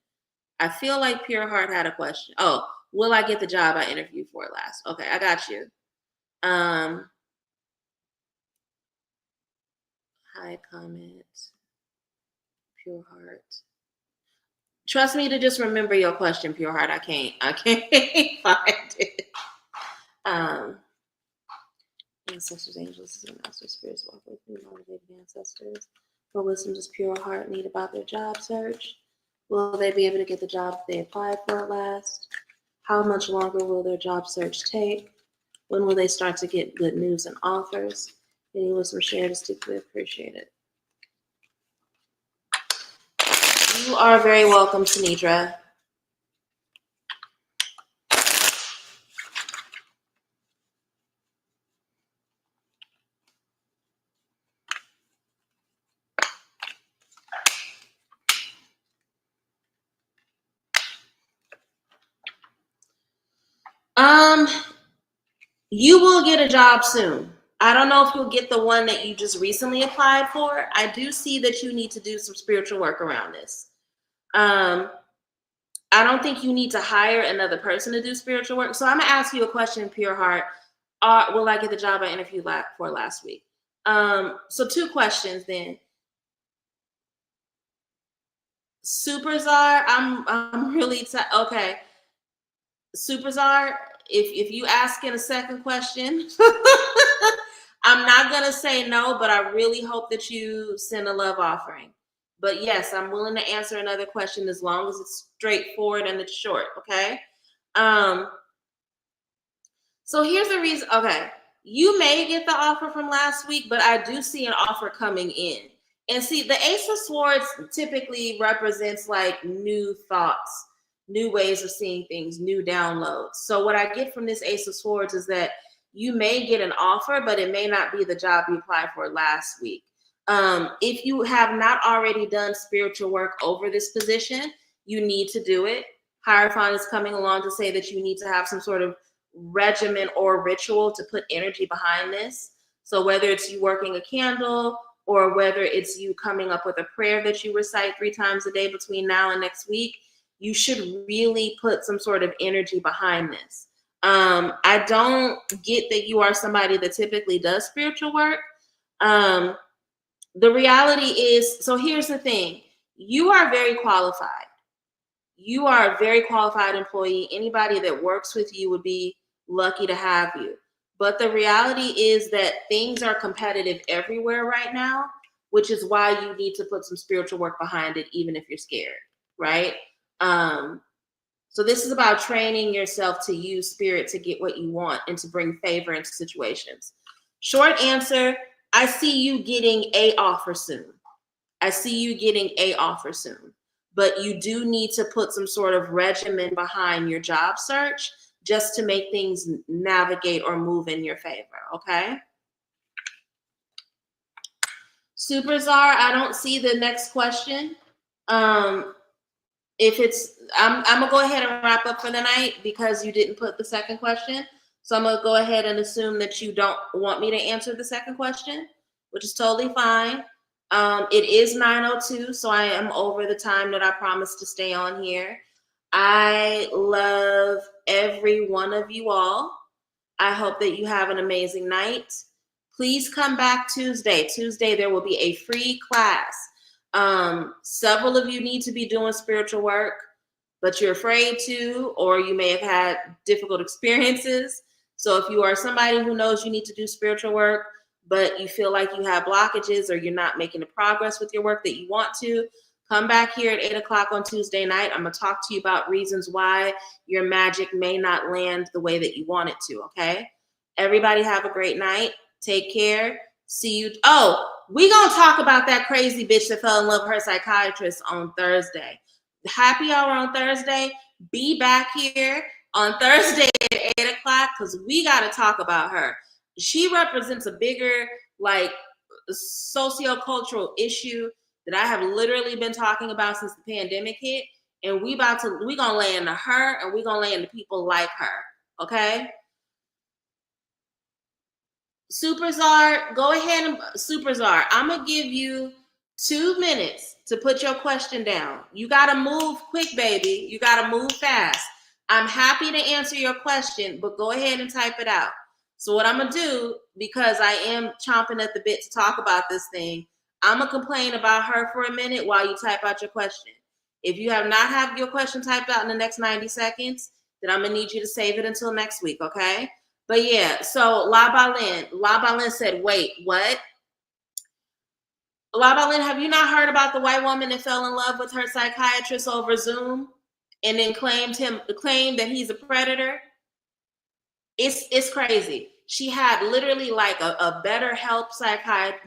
I feel like Pure Heart had a question. Oh, will I get the job I interviewed for last? Okay, I got you. Hi, comment. Pure Heart. Trust me to just remember your question, Pure Heart. I can't find it. Ancestors, angels, and master spirits walk with me, motivated ancestors. For wisdom does Pure Heart need about their job search? Will they be able to get the job they applied for at last? How much longer will their job search take? When will they start to get good news and offers? Any wisdom shared is deeply appreciated. You are very welcome, Sinidra. You will get a job soon. I don't know if you'll get the one that you just recently applied for. I do see that you need to do some spiritual work around this. I don't think you need to hire another person to do spiritual work. So I'm gonna ask you a question, Pure Heart. Will I get the job I interviewed for last week? So 2 questions then. Superzar, I'm really okay. Superzar, if you ask in a second question, I'm not gonna say no, but I really hope that you send a love offering. But yes, I'm willing to answer another question as long as it's straightforward and it's short. Okay. So here's the reason. Okay, you may get the offer from last week, but I do see an offer coming in. And see, the Ace of Swords typically represents like new thoughts, new ways of seeing things, new downloads. So what I get from this Ace of Swords is that you may get an offer, but it may not be the job you applied for last week. If you have not already done spiritual work over this position, you need to do it. Hierophant is coming along to say that you need to have some sort of regimen or ritual to put energy behind this. So whether it's you working a candle, or whether it's you coming up with a prayer that you recite 3 times a day between now and next week, you should really put some sort of energy behind this. I don't get that you are somebody that typically does spiritual work. The reality is, so here's the thing. You are very qualified. You are a very qualified employee. Anybody that works with you would be lucky to have you. But the reality is that things are competitive everywhere right now, which is why you need to put some spiritual work behind it, even if you're scared, right? So this is about training yourself to use spirit to get what you want and to bring favor into situations. Short answer, I see you getting a offer soon. I see you getting a offer soon. But you do need to put some sort of regimen behind your job search just to make things navigate or move in your favor, okay? Super Czar, I don't see the next question. If it's, I'm gonna go ahead and wrap up for the night because you didn't put the second question. So I'm gonna go ahead and assume that you don't want me to answer the second question, which is totally fine. It is 9:02, so I am over the time that I promised to stay on here. I love every one of you all. I hope that you have an amazing night. Please come back Tuesday. Tuesday, there will be a free class. Several of you need to be doing spiritual work, but you're afraid to, or you may have had difficult experiences. So if you are somebody who knows you need to do spiritual work, but you feel like you have blockages or you're not making the progress with your work that you want to, come back here at 8 o'clock on Tuesday night. I'm going to talk to you about reasons why your magic may not land the way that you want it to, okay? Everybody have a great night. Take care. See you. Oh, we going to talk about that crazy bitch that fell in love with her psychiatrist on Thursday. Happy hour on Thursday. Be back here on Thursday at 8 o'clock because we got to talk about her. She represents a bigger, like, sociocultural issue that I have literally been talking about since the pandemic hit. And we gonna lay into her and we gonna lay into people like her. Okay? Super Czar, go ahead and Super Czar, I'm gonna give you 2 minutes to put your question down. You gotta move quick, baby. You gotta move fast. I'm happy to answer your question, but go ahead and type it out. So what I'm gonna do, because I am chomping at the bit to talk about this thing, I'm gonna complain about her for a minute while you type out your question. If you have not have your question typed out in the next 90 seconds, then I'm gonna need you to save it until next week, okay? But yeah, so La Balin said, wait, what? La Balin, have you not heard about the white woman that fell in love with her psychiatrist over Zoom and then claimed that he's a predator? It's crazy. She had literally like a BetterHelp psychiatrist,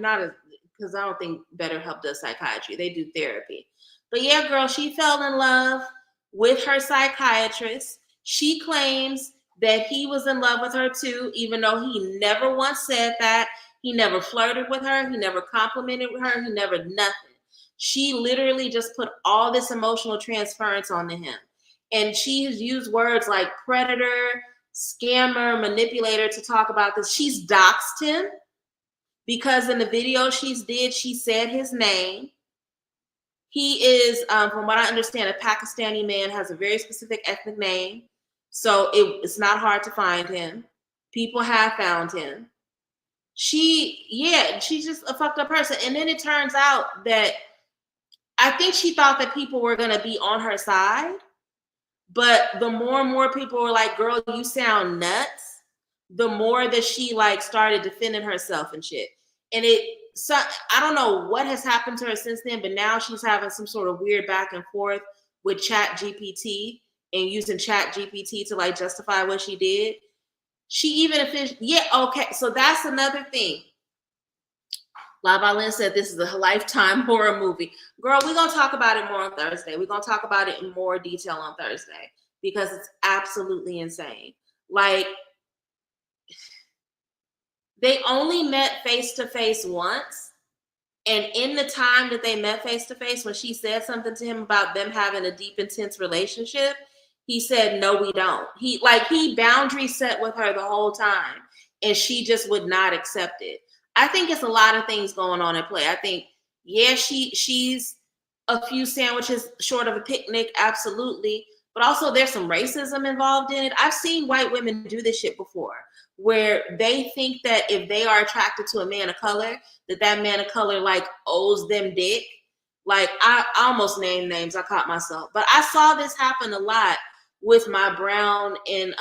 because I don't think BetterHelp does psychiatry. They do therapy. But yeah, girl, she fell in love with her psychiatrist. She claims that he was in love with her too, even though he never once said that. He never flirted with her. He never complimented her. He never nothing. She literally just put all this emotional transference onto him. And she has used words like predator, scammer, manipulator to talk about this. She's doxed him because in the video she said his name. He is, from what I understand, a Pakistani man, has a very specific ethnic name. So it's not hard to find him. People have found him. She's just a fucked up person. And then it turns out that I think she thought that people were going to be on her side. But the more and more people were like, girl, you sound nuts, the more that she like started defending herself and shit. And I don't know what has happened to her since then, but now she's having some sort of weird back and forth with Chat GPT and using Chat GPT to like justify what she did. She even okay. So that's another thing. La Valin said this is a Lifetime horror movie. Girl, we're going to talk about it more on Thursday. We're going to talk about it in more detail on Thursday because it's absolutely insane. Like, they only met face-to-face once. And in the time that they met face-to-face, when she said something to him about them having a deep, intense relationship, he said, no, we don't. He boundary set with her the whole time. And she just would not accept it. I think it's a lot of things going on at play. I think, yeah, she's a few sandwiches short of a picnic, absolutely. but also there's some racism involved in it. I've seen white women do this shit before, where they think that if they are attracted to a man of color, that man of color like owes them dick. Like I almost named names, I caught myself, but I saw this happen a lot with my brown and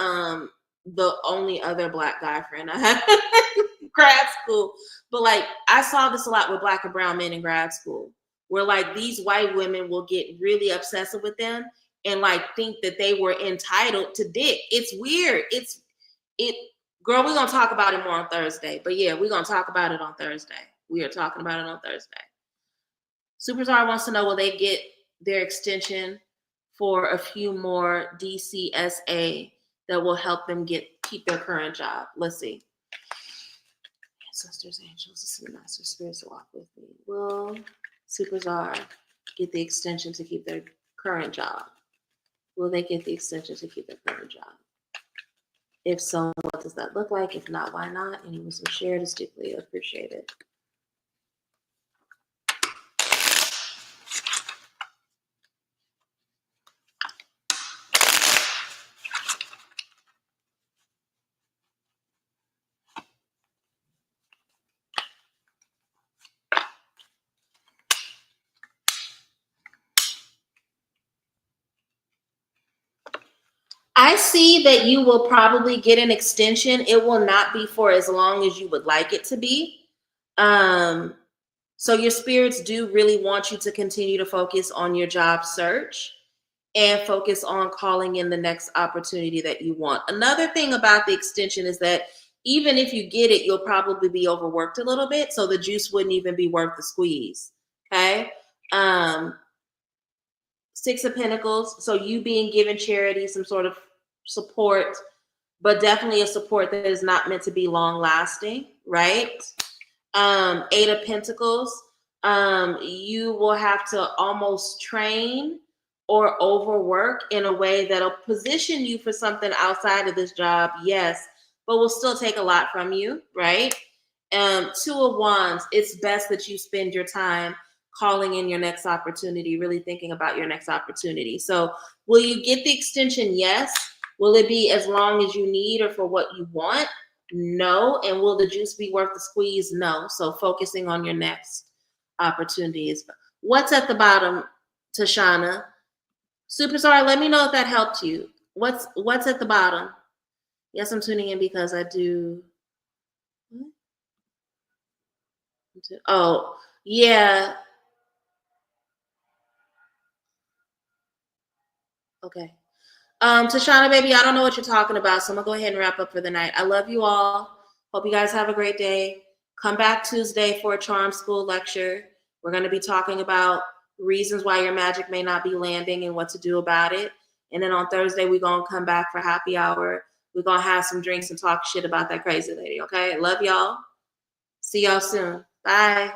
the only other black guy friend I had in grad school. But like I saw this a lot with black and brown men in grad school, where like these white women will get really obsessive with them and like think that they were entitled to dick. It's weird. It girl, we're gonna talk about it more on Thursday. But yeah, we're gonna talk about it on Thursday. We are talking about it on Thursday. Superstar wants to know, will they get their extension for a few more DCSA that will help them keep their current job? Let's see. Ancestors, angels, assistant master spirits to walk with me. Will Superstar get the extension to keep their current job? Will they get the extension to keep their current job? If so, what does that look like? If not, why not? Any wisdom shared is deeply appreciated. I see that you will probably get an extension. It will not be for as long as you would like it to be. So your spirits do really want you to continue to focus on your job search and focus on calling in the next opportunity that you want. Another thing about the extension is that even if you get it, you'll probably be overworked a little bit. So the juice wouldn't even be worth the squeeze. Okay. Six of Pentacles. So you being given charity, some sort of support, but definitely a support that is not meant to be long lasting, right? Eight of Pentacles. You will have to almost train or overwork in a way that'll position you for something outside of this job, yes, but will still take a lot from you, right? Two of Wands. It's best that you spend your time calling in your next opportunity, really thinking about your next opportunity. So will you get the extension? Yes. Will it be as long as you need or for what you want? No. And will the juice be worth the squeeze? No. So focusing on your next opportunities. What's at the bottom, Tashana? Superstar, let me know if that helped you. What's at the bottom? Yes, I'm tuning in because I do. Oh, yeah. Okay. Tashana, baby, I don't know what you're talking about, so I'm gonna go ahead and wrap up for the night. I love you all. Hope you guys have a great day. Come back Tuesday for a charm school lecture. We're gonna be talking about reasons why your magic may not be landing and what to do about it. And then on Thursday, we're gonna come back for happy hour. We're gonna have some drinks and talk shit about that crazy lady. Okay, love y'all. See y'all soon. Bye.